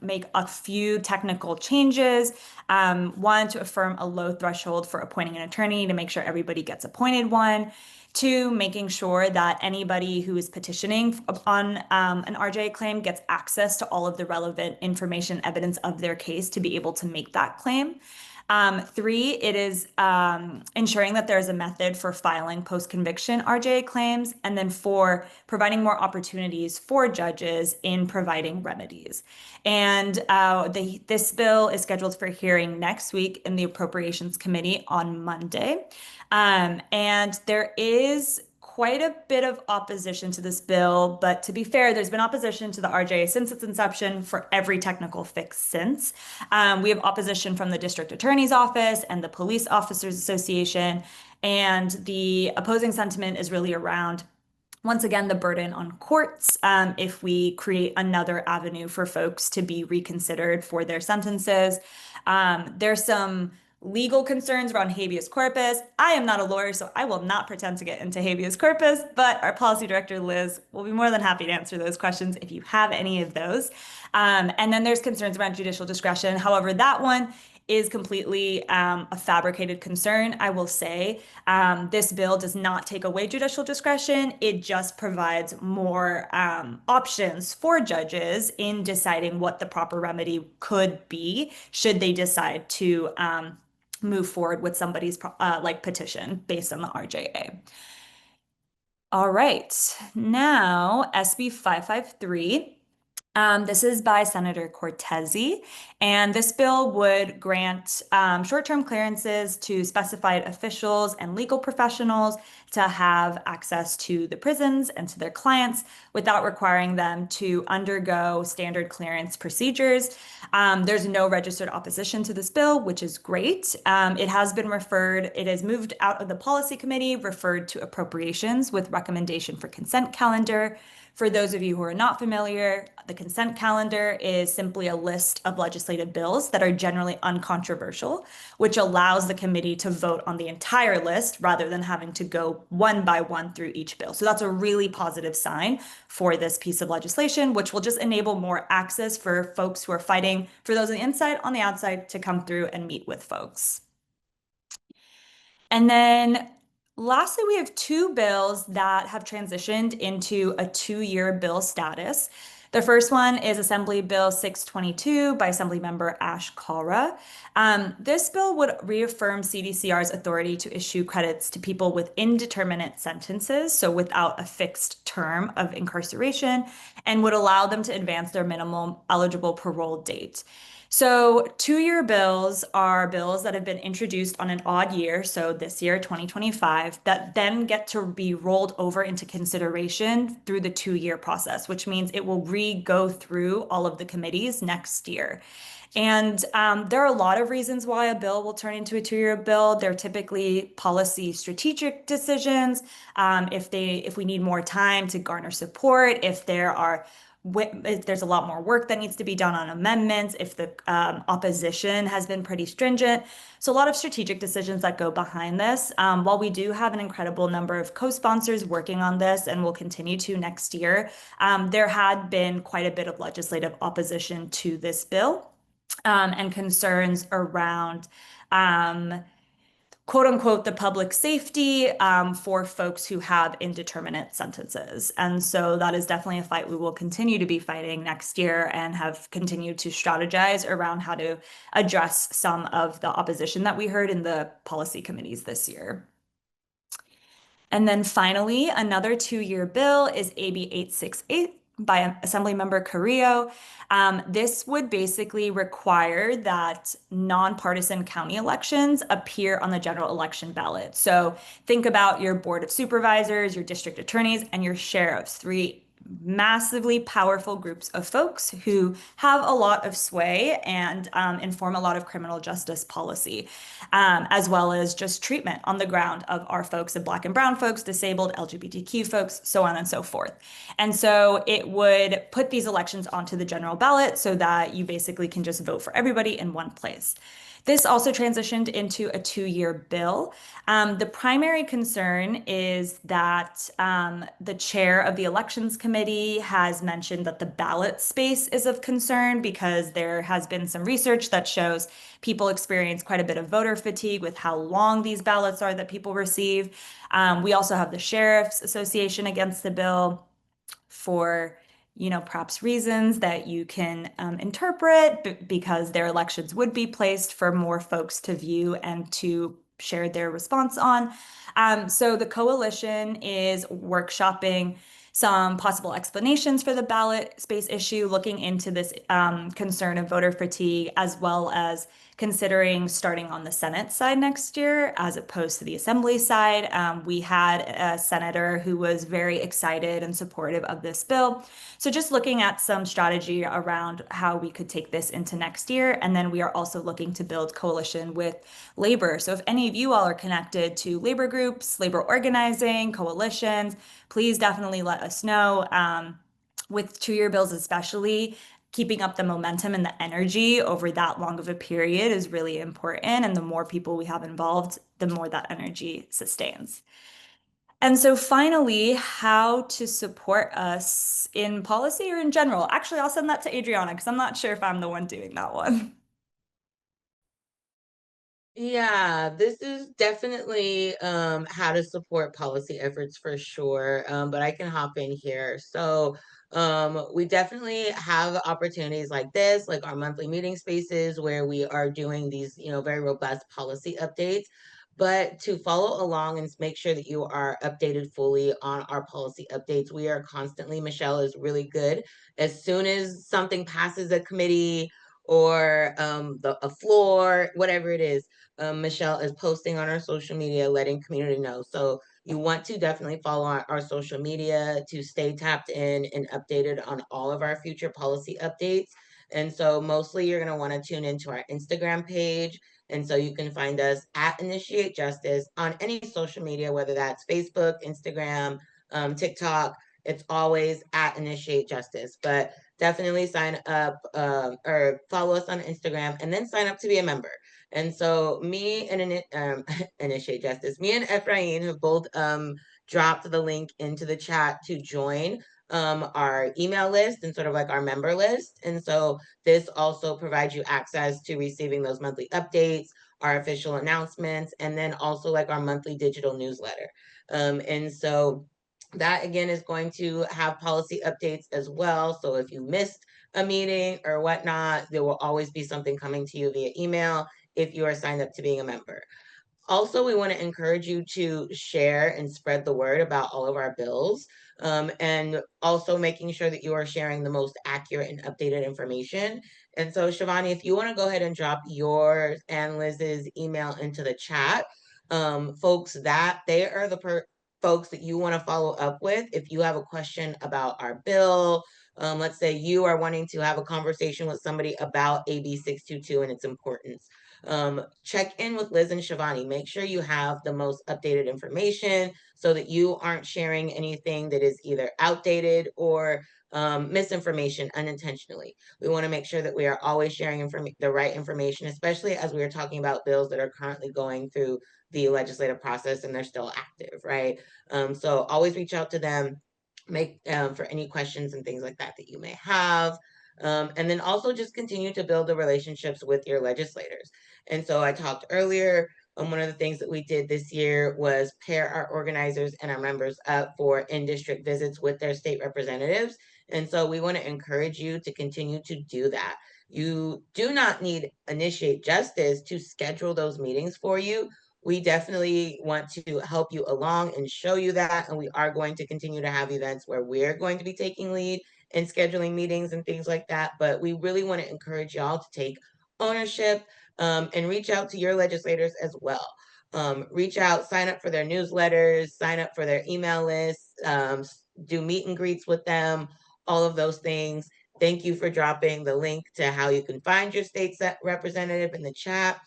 make a few technical changes. One, to affirm a low threshold for appointing an attorney to make sure everybody gets appointed one. Two, making sure that anybody who is petitioning on an RJA claim gets access to all of the relevant information, evidence of their case to be able to make that claim. Three, it is ensuring that there's a method for filing post-conviction RJA claims. And then four, providing more opportunities for judges in providing remedies. And this bill is scheduled for hearing next week in the Appropriations Committee on Monday. And there is quite a bit of opposition to this bill, but to be fair, there's been opposition to the RJA since its inception for every technical fix since. We have opposition from the District Attorney's Office and the Police Officers Association, and the opposing sentiment is really around, once again, the burden on courts if we create another avenue for folks to be reconsidered for their sentences. There's some legal concerns around habeas corpus. I am not a lawyer, so I will not pretend to get into habeas corpus, but our policy director, Liz, will be more than happy to answer those questions if you have any of those. And then there's concerns around judicial discretion. However, that one is completely a fabricated concern, I will say. This bill does not take away judicial discretion. It just provides more options for judges in deciding what the proper remedy could be should they decide to move forward with somebody's like petition based on the RJA. All right, now SB 553. This is by Senator Cortese, and this bill would grant short-term clearances to specified officials and legal professionals to have access to the prisons and to their clients without requiring them to undergo standard clearance procedures. There's no registered opposition to this bill, which is great. It has been referred, it has moved out of the policy committee, referred to appropriations with recommendation for consent calendar. For those of you who are not familiar, the consent calendar is simply a list of legislative bills that are generally uncontroversial, which allows the committee to vote on the entire list rather than having to go one by one through each bill. So that's a really positive sign for this piece of legislation, which will just enable more access for folks who are fighting for those on the inside, on the outside, to come through and meet with folks. And then lastly, we have two bills that have transitioned into a 2-year bill status. The first one is Assembly Bill 622 by Assemblymember Ash Kalra. This bill would reaffirm CDCR's authority to issue credits to people with indeterminate sentences, so without a fixed term of incarceration, and would allow them to advance their minimum eligible parole date. So 2-year bills are bills that have been introduced on an odd year, so this year, 2025, that then get to be rolled over into consideration through the 2-year process, which means it will re-go through all of the committees next year. And there are a lot of reasons why a bill will turn into a 2-year bill. They're typically policy strategic decisions. If we need more time to garner support, if there's a lot more work that needs to be done on amendments, if the opposition has been pretty stringent. So a lot of strategic decisions that go behind this. While we do have an incredible number of co-sponsors working on this and will continue to next year, there had been quite a bit of legislative opposition to this bill and concerns around quote unquote, the public safety for folks who have indeterminate sentences. And so that is definitely a fight we will continue to be fighting next year and have continued to strategize around how to address some of the opposition that we heard in the policy committees this year. And then finally, another 2-year bill is AB 868 by Assemblymember Carrillo. This would basically require that nonpartisan county elections appear on the general election ballot. So think about your board of supervisors, your district attorneys, and your sheriffs, 3 massively powerful groups of folks who have a lot of sway and inform a lot of criminal justice policy, as well as just treatment on the ground of our folks, of Black and brown folks, disabled, LGBTQ folks, so on and so forth. And so it would put these elections onto the general ballot so that you basically can just vote for everybody in one place. This also transitioned into a 2-year bill. The primary concern is that the chair of the elections committee has mentioned that the ballot space is of concern because there has been some research that shows people experience quite a bit of voter fatigue with how long these ballots are that people receive. We also have the Sheriff's Association against the bill for perhaps reasons that you can interpret because their elections would be placed for more folks to view and to share their response on. So the coalition is workshopping some possible explanations for the ballot space issue, looking into this concern of voter fatigue, as well as considering starting on the Senate side next year as opposed to the Assembly side. We had a senator who was very excited and supportive of this bill. So just looking at some strategy around how we could take this into next year. And then we are also looking to build coalition with labor. So if any of you all are connected to labor groups, labor organizing, coalitions, please definitely let us know. With 2-year bills especially, keeping up the momentum and the energy over that long of a period is really important. And the more people we have involved, the more that energy sustains. And so finally, how to support us in policy or in general. Actually, I'll send that to Adriana because I'm not sure if I'm the one doing that one.
Yeah, this is definitely how to support policy efforts for sure. But I can hop in here. So we definitely have opportunities like this, like our monthly meeting spaces where we are doing these, very robust policy updates. But to follow along and make sure that you are updated fully on our policy updates, we are constantly, Michelle is really good. As soon as something passes a committee or a floor, whatever it is, Michelle is posting on our social media, letting community know. So you want to definitely follow our social media to stay tapped in and updated on all of our future policy updates. And so mostly you're going to want to tune into our Instagram page. And so you can find us at Initiate Justice on any social media, whether that's Facebook, Instagram, TikTok. It's always at Initiate Justice. But definitely sign up or follow us on Instagram and then sign up to be a member. And so me and Initiate Justice, me and Ephraim have both dropped the link into the chat to join our email list and sort of like our member list. And so this also provides you access to receiving those monthly updates, our official announcements, and then also like our monthly digital newsletter. And so that again is going to have policy updates as well. So if you missed a meeting or whatnot, there will always be something coming to you via email if you are signed up to being a member. Also, we want to encourage you to share and spread the word about all of our bills, and also making sure that you are sharing the most accurate and updated information. And so, Shivani, if you want to go ahead and drop yours and Liz's email into the chat, folks, that they are the folks that you want to follow up with if you have a question about our bill. Let's say you are wanting to have a conversation with somebody about AB 622 and its importance. Check in with Liz and Shivani. Make sure you have the most updated information so that you aren't sharing anything that is either outdated or misinformation unintentionally. We want to make sure that we are always sharing the right information, especially as we are talking about bills that are currently going through the legislative process and they're still active, right? So always reach out to them, make for any questions and things like that that you may have. And then also just continue to build the relationships with your legislators. And so I talked earlier, one of the things that we did this year was pair our organizers and our members up for in-district visits with their state representatives. And so we want to encourage you to continue to do that. You do not need Initiate Justice to schedule those meetings for you. We definitely want to help you along and show you that. And we are going to continue to have events where we're going to be taking lead and scheduling meetings and things like that. But we really want to encourage y'all to take ownership and reach out to your legislators as well. Reach out, sign up for their newsletters, sign up for their email lists, do meet and greets with them, all of those things. Thank you for dropping the link to how you can find your state representative in the chat.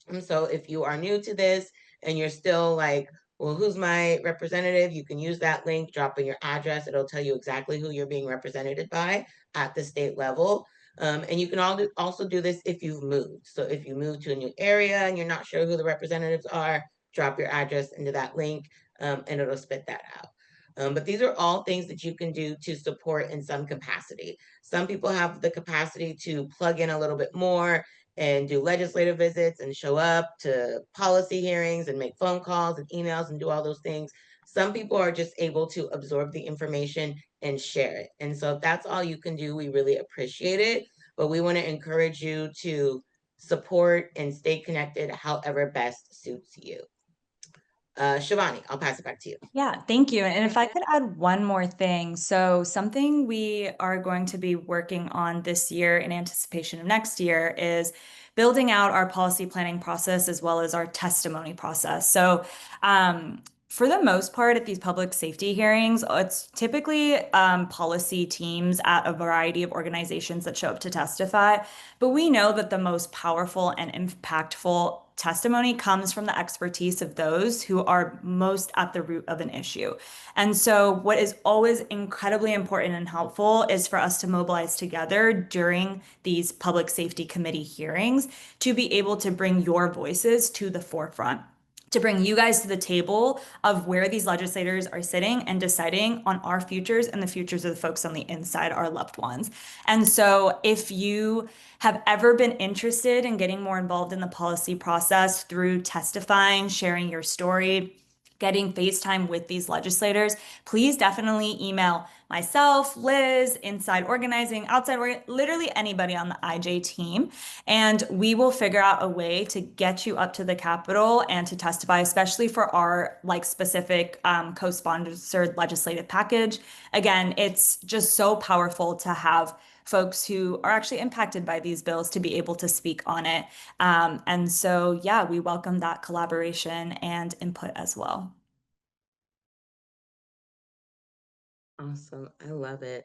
And so if you are new to this and you're still like, well, who's my representative? You can use that link, drop in your address. It'll tell you exactly who you're being represented by at the state level. And you can also do this if you've moved. So if you move to a new area and you're not sure who the representatives are, drop your address into that link and it'll spit that out. But these are all things that you can do to support in some capacity. Some people have the capacity to plug in a little bit more and do legislative visits and show up to policy hearings and make phone calls and emails and do all those things. Some people are just able to absorb the information and share it. And so if that's all you can do, we really appreciate it. But we want to encourage you to support and stay connected however best suits you. Shivani, I'll pass it back to you.
Yeah, thank you. And if I could add one more thing. So something we are going to be working on this year in anticipation of next year is building out our policy planning process as well as our testimony process. So for the most part at these public safety hearings, it's typically policy teams at a variety of organizations that show up to testify. But we know that the most powerful and impactful testimony comes from the expertise of those who are most at the root of an issue. And so what is always incredibly important and helpful is for us to mobilize together during these public safety committee hearings to be able to bring your voices to the forefront, to bring you guys to the table of where these legislators are sitting and deciding on our futures and the futures of the folks on the inside, our loved ones. And so if you have ever been interested in getting more involved in the policy process through testifying, sharing your story, getting FaceTime with these legislators, please definitely email myself, Liz, inside organizing, literally anybody on the IJ team. And we will figure out a way to get you up to the Capitol and to testify, especially for our like specific co-sponsored legislative package. Again, it's just so powerful to have folks who are actually impacted by these bills to be able to speak on it. And so, yeah, we welcome that collaboration and input as well.
Awesome. I love it.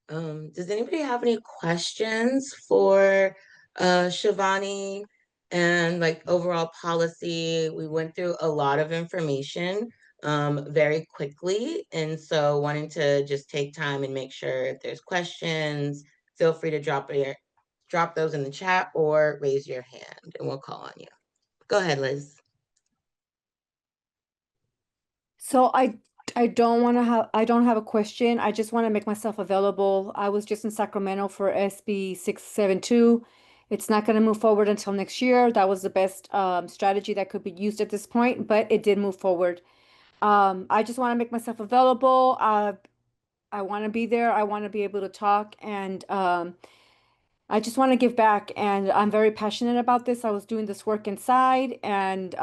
Does anybody have any questions for Shivani and like overall policy? We went through a lot of information very quickly. And so wanting to just take time and make sure if there's questions, feel free to drop those in the chat or raise your hand and we'll call on you. Go ahead, Liz.
So I don't have a question. I just want to make myself available. I was just in Sacramento for SB 672. It's not going to move forward until next year. That was the best strategy that could be used at this point, but it did move forward. I just want to make myself available. I want to be there. I want to be able to talk, and I just want to give back. And I'm very passionate about this. I was doing this work inside, and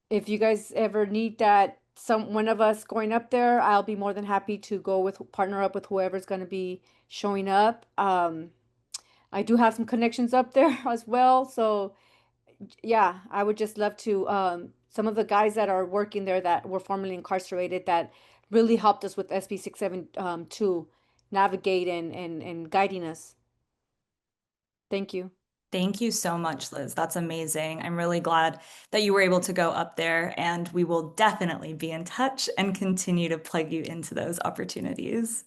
if you guys ever need that, one of us going up there, I'll be more than happy to partner up with whoever's going to be showing up. I do have some connections up there as well. So yeah, I would just love to, some of the guys that are working there that were formerly incarcerated that really helped us with SB 672 navigate and guiding us. Thank you.
Thank you so much, Liz. That's amazing. I'm really glad that you were able to go up there, and we will definitely be in touch and continue to plug you into those opportunities.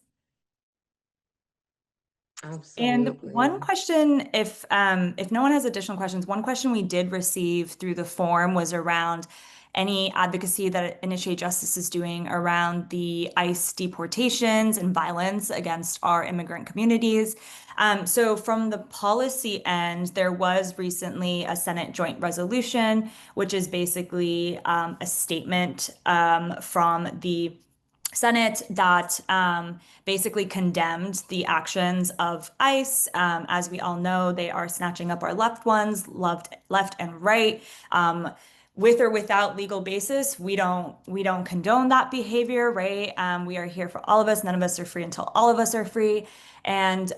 And
Absolutely.
one question, if no one has additional questions, one question we did receive through the form was around any advocacy that Initiate Justice is doing around the ICE deportations and violence against our immigrant communities. So from the policy end, there was recently a Senate joint resolution, which is basically a statement from the Senate that basically condemned the actions of ICE. As we all know, they are snatching up our loved ones, left and right. With or without legal basis, we don't condone that behavior, right? We are here for all of us. None of us are free until all of us are free. And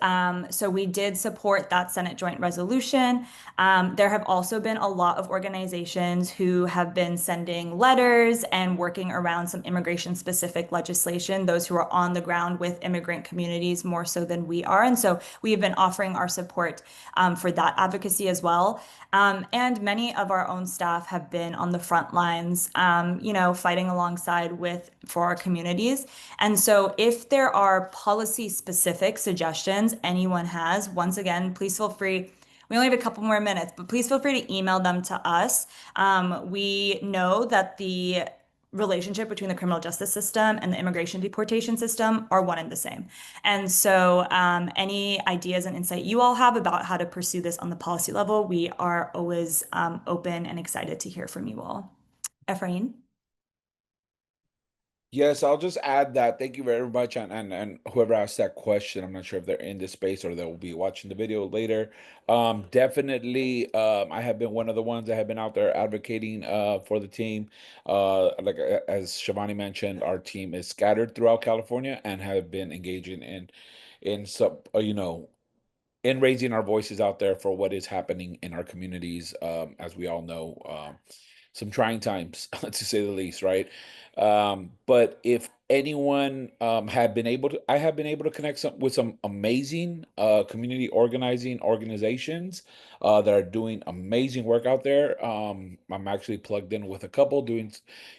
so we did support that Senate joint resolution. There have also been a lot of organizations who have been sending letters and working around some immigration specific legislation, those who are on the ground with immigrant communities more so than we are. And so we have been offering our support for that advocacy as well. And many of our own staff have been on the front lines, fighting alongside for our communities. And so if there are policy specific suggestions anyone has, once again, please feel free. We only have a couple more minutes, but please feel free to email them to us. We know that the relationship between the criminal justice system and the immigration deportation system are one and the same. And so any ideas and insight you all have about how to pursue this on the policy level, we are always open and excited to hear from you all. Efrain?
Yes, I'll just add that. Thank you very much. And whoever asked that question, I'm not sure if they're in this space or they'll be watching the video later. Definitely, I have been one of the ones that have been out there advocating for the team. As Shivani mentioned, our team is scattered throughout California and have been engaging in some, in raising our voices out there for what is happening in our communities. As we all know, some trying times, to say the least, right? But if anyone I have been able to connect with some amazing community organizing organizations that are doing amazing work out there. I'm actually plugged in with a couple doing,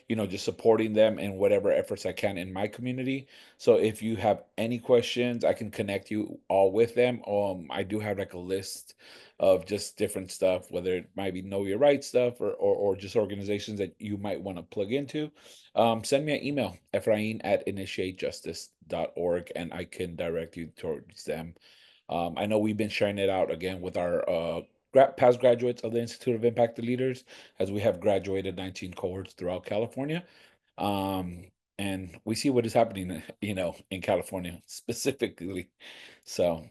just supporting them in whatever efforts I can in my community. So if you have any questions, I can connect you all with them. I do have like a list of just different stuff, whether it might be know your rights stuff or just organizations that you might want to plug into. Send me an email, efrain@initiatejustice.org, and I can direct you towards them. I know we've been sharing it out again with our past graduates of the Institute of Impacted Leaders, as we have graduated 19 cohorts throughout California. Um, and we see what is happening, in California specifically. So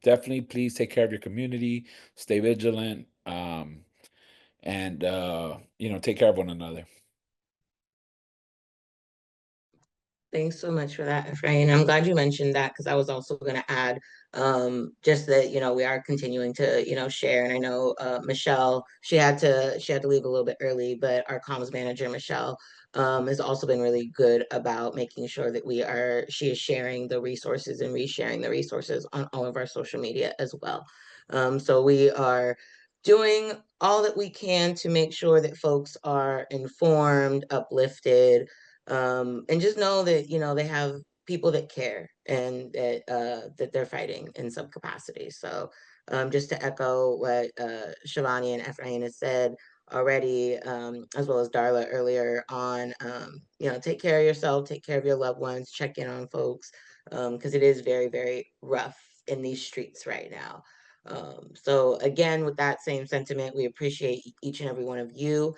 definitely please take care of your community, stay vigilant, and take care of one another.
Thanks so much for that, Efrain. I'm glad you mentioned that because I was also going to add just that, we are continuing to, share. And I know Michelle, she had to leave a little bit early, but our comms manager, Michelle, has also been really good about making sure that she is sharing the resources and resharing the resources on all of our social media as well. So we are doing all that we can to make sure that folks are informed, uplifted, and just know that they have people that care and that they're fighting in some capacity. So just to echo what Shivani and Efrain has said already, as well as Darla earlier on, take care of yourself, take care of your loved ones, check in on folks, because it is very, very rough in these streets right now. So again, with that same sentiment, we appreciate each and every one of you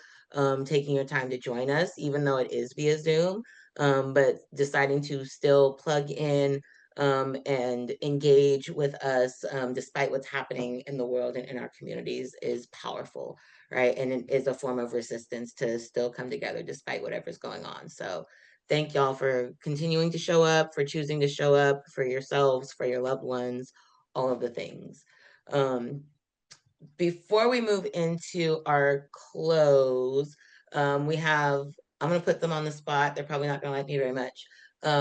taking your time to join us, even though it is via Zoom, but deciding to still plug in and engage with us despite what's happening in the world and in our communities is powerful, right? And it is a form of resistance to still come together despite whatever's going on. So thank y'all for continuing to show up, for choosing to show up for yourselves, for your loved ones, all of the things. Before we move into our close, I'm going to put them on the spot. They're probably not going to like me very much.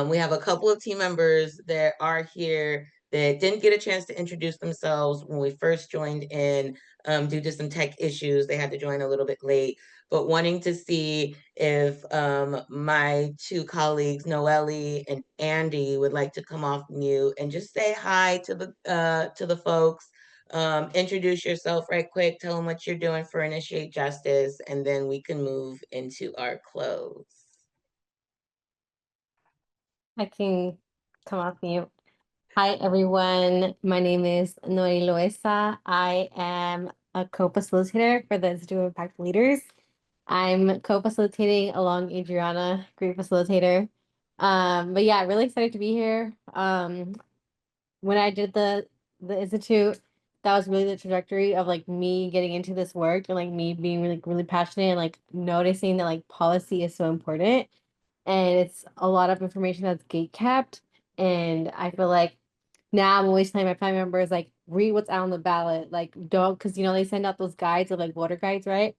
We have a couple of team members that are here that didn't get a chance to introduce themselves when we first joined in due to some tech issues. They had to join a little bit late, but wanting to see if my two colleagues, Noelle and Andy, would like to come off mute and just say hi to the folks. Introduce yourself right quick, tell them what you're doing for Initiate Justice, and then we can move into our close.
I can come off mute. Hi, everyone. My name is Noe Loesa. I am a co-facilitator for the Institute of Impact Leaders. I'm co-facilitating along Adriana, great facilitator. But yeah, really excited to be here. When I did the institute, that was really the trajectory of like me getting into this work and like me being really, really passionate and like noticing that like policy is so important and it's a lot of information that's gate kept. And I feel like now I'm always telling my family members like read what's out on the ballot, like don't because they send out those guides of like voter guides, right?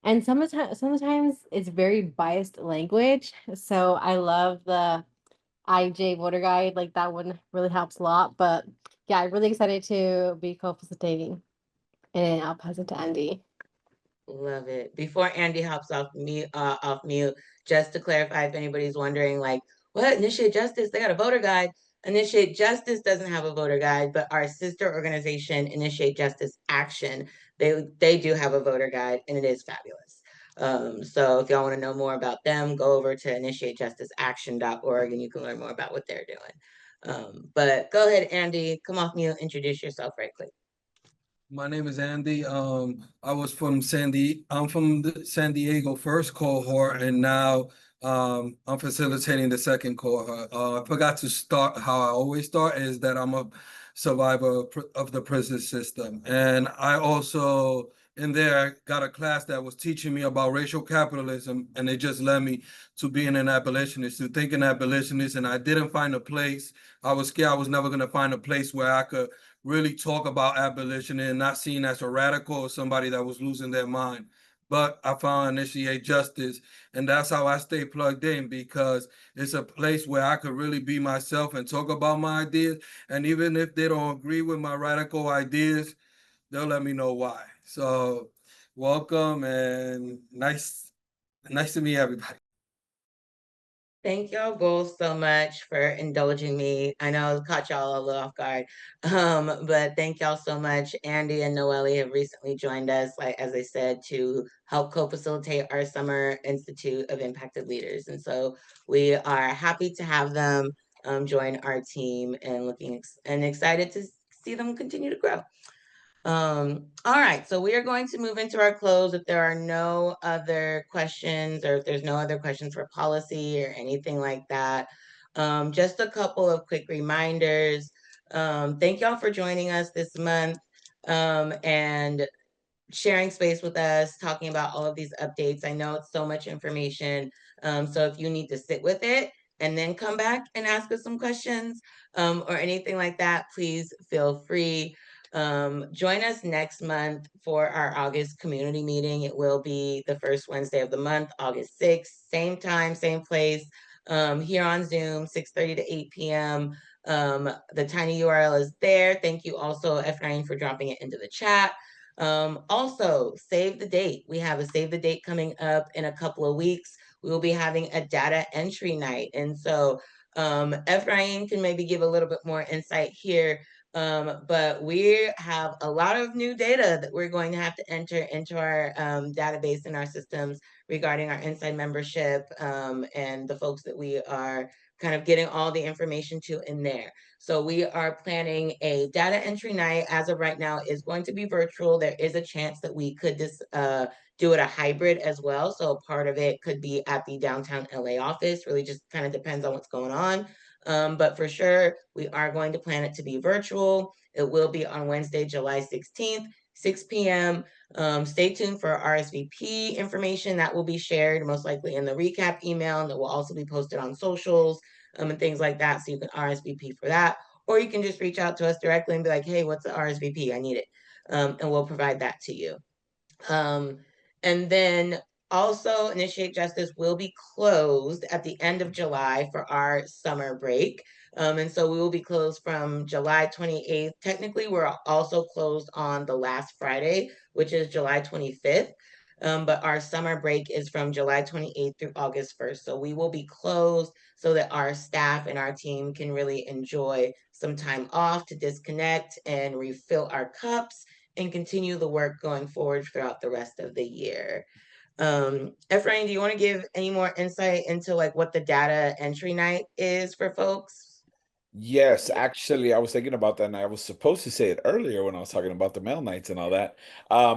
And sometimes it's very biased language. So I love the IJ voter guide, like that one really helps a lot. But yeah, I'm really excited to be co-facilitating. And I'll pass it to Andy.
Love it. Before Andy hops off mute, just to clarify, if anybody's wondering, like, what Initiate Justice? They got a voter guide. Initiate Justice doesn't have a voter guide, but our sister organization, Initiate Justice Action, they do have a voter guide, and it is fabulous. So if y'all want to know more about them, go over to initiatejusticeaction.org and you can learn more about what they're doing. But go ahead, Andy, come off mute, introduce yourself right quick.
My name is Andy. I'm from the San Diego first cohort, and now I'm facilitating the second cohort. I forgot to start how I always start is that I'm a survivor of the prison system. And I also in there got a class that was teaching me about racial capitalism, and it just led me to being an abolitionist, to thinking abolitionist, and I didn't find a place. I was scared I was never gonna find a place where I could really talk about abolition and not seen as a radical or somebody that was losing their mind. But I found Initiate Justice, and that's how I stay plugged in, because it's a place where I could really be myself and talk about my ideas. And even if they don't agree with my radical ideas, they'll let me know why. So welcome and nice to meet everybody.
Thank y'all both so much for indulging me. I know I caught y'all a little off guard, but thank y'all so much. Andy and Noelle have recently joined us, like as I said, to help co-facilitate our Summer Institute of Impacted Leaders, and so we are happy to have them join our team and excited to see them continue to grow. All right, so we are going to move into our close if there are no other questions or if there's no other questions for policy or anything like that. Just a couple of quick reminders. Thank y'all for joining us this month and sharing space with us, talking about all of these updates. I know it's so much information. So if you need to sit with it and then come back and ask us some questions or anything like that, please feel free. Join us next month for our August community meeting. It will be the first Wednesday of the month, August 6th, same time, same place, here on Zoom, 6:30 to 8 p.m. The tiny URL is there. Thank you also, Ephraim, for dropping it into the chat. Also, save the date. We have a save the date coming up in a couple of weeks. We will be having a data entry night. And so Ephraim can maybe give a little bit more insight here. But we have a lot of new data that we're going to have to enter into our database and our systems regarding our inside membership and the folks that we are kind of getting all the information to in there. So we are planning a data entry night. As of right now, is going to be virtual. There is a chance that we could do it a hybrid as well. So part of it could be at the downtown LA office. Really just kind of depends on what's going on. But for sure, we are going to plan it to be virtual. It will be on Wednesday, July 16th, 6 p.m. Stay tuned for RSVP information that will be shared most likely in the recap email, and that will also be posted on socials and things like that. So you can RSVP for that, or you can just reach out to us directly and be like, hey, what's the RSVP? I need it. And we'll provide that to you. And then also, Initiate Justice will be closed at the end of July for our summer break. And so we will be closed from July 28th. Technically, we're also closed on the last Friday, which is July 25th. But our summer break is from July 28th through August 1st. So we will be closed so that our staff and our team can really enjoy some time off to disconnect and refill our cups and continue the work going forward throughout the rest of the year. Ephraim, do you want to give any more insight into like what the data entry night is for folks?
Yes, actually, I was thinking about that, and I was supposed to say it earlier when I was talking about the mail nights and all that,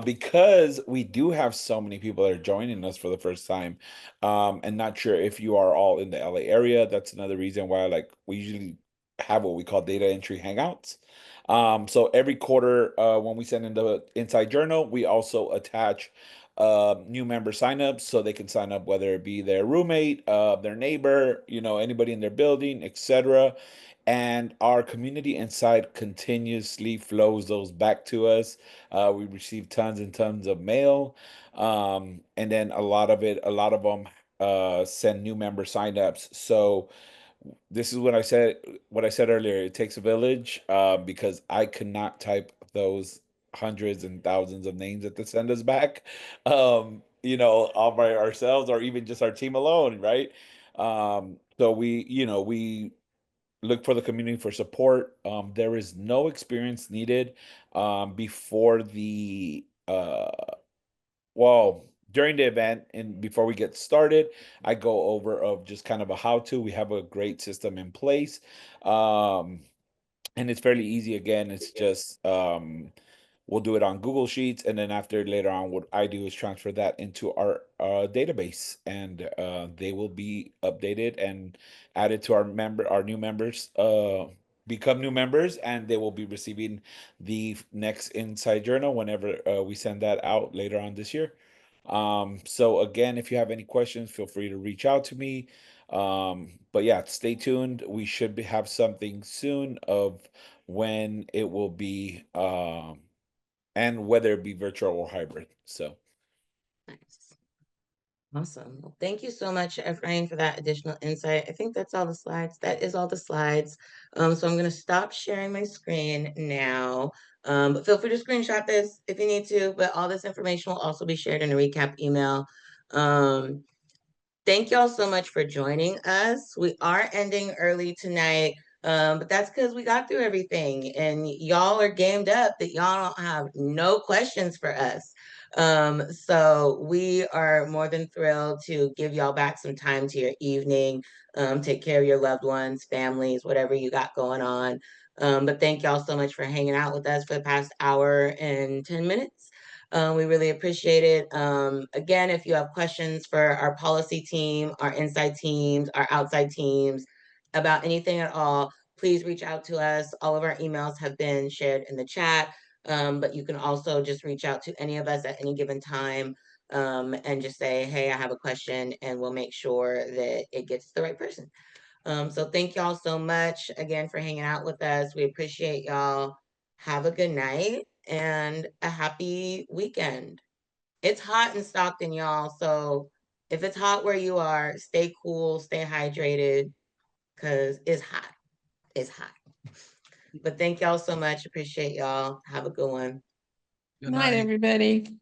because we do have so many people that are joining us for the first time, and not sure if you are all in the LA area. That's another reason why, like, we usually have what we call data entry hangouts. So every quarter, when we send in the Inside Journal, we also attach new member signups so they can sign up, whether it be their roommate, their neighbor, anybody in their building, etc. And our community inside continuously flows those back to us. We receive tons and tons of mail, and then a lot of them send new member signups. So this is what I said earlier. It takes a village, because I cannot type those hundreds and thousands of names that they send us back, all by ourselves or even just our team alone, right? So we look for the community for support. There is no experience needed before the well, during the event and before we get started, I go over of just kind of a how to. We have a great system in place. Um, and it's fairly easy. Again, it's just we'll do it on Google Sheets, and then after later on, what I do is transfer that into our database, and they will be updated and added to our new members. Become new members, and they will be receiving the next Inside Journal whenever we send that out later on this year. So again, if you have any questions, feel free to reach out to me. But yeah, stay tuned. We should have something soon of when it will be, and whether it be virtual or hybrid. So
Nice. Awesome. Well, thank you so much, Ephraim, for that additional insight. I think that's all the slides. That is all the slides. So I'm going to stop sharing my screen now. But feel free to screenshot this if you need to, but all this information will also be shared in a recap email. Thank y'all so much for joining us. We are ending early tonight, but that's because we got through everything and y'all are gamed up that y'all don't have no questions for us. So we are more than thrilled to give y'all back some time to your evening, take care of your loved ones, families, whatever you got going on. But thank y'all so much for hanging out with us for the past hour and 10 minutes. We really appreciate it. Again, if you have questions for our policy team, our inside teams, our outside teams about anything at all, please reach out to us. All of our emails have been shared in the chat, but you can also just reach out to any of us at any given time and just say, hey, I have a question, and we'll make sure that it gets to the right person. So thank y'all so much again for hanging out with us. We appreciate y'all. Have a good night and a happy weekend. It's hot in Stockton, y'all. So if it's hot where you are, stay cool, stay hydrated, because it's hot. It's hot. But thank y'all so much. Appreciate y'all. Have a good one.
Good
Night,
night.
everybody.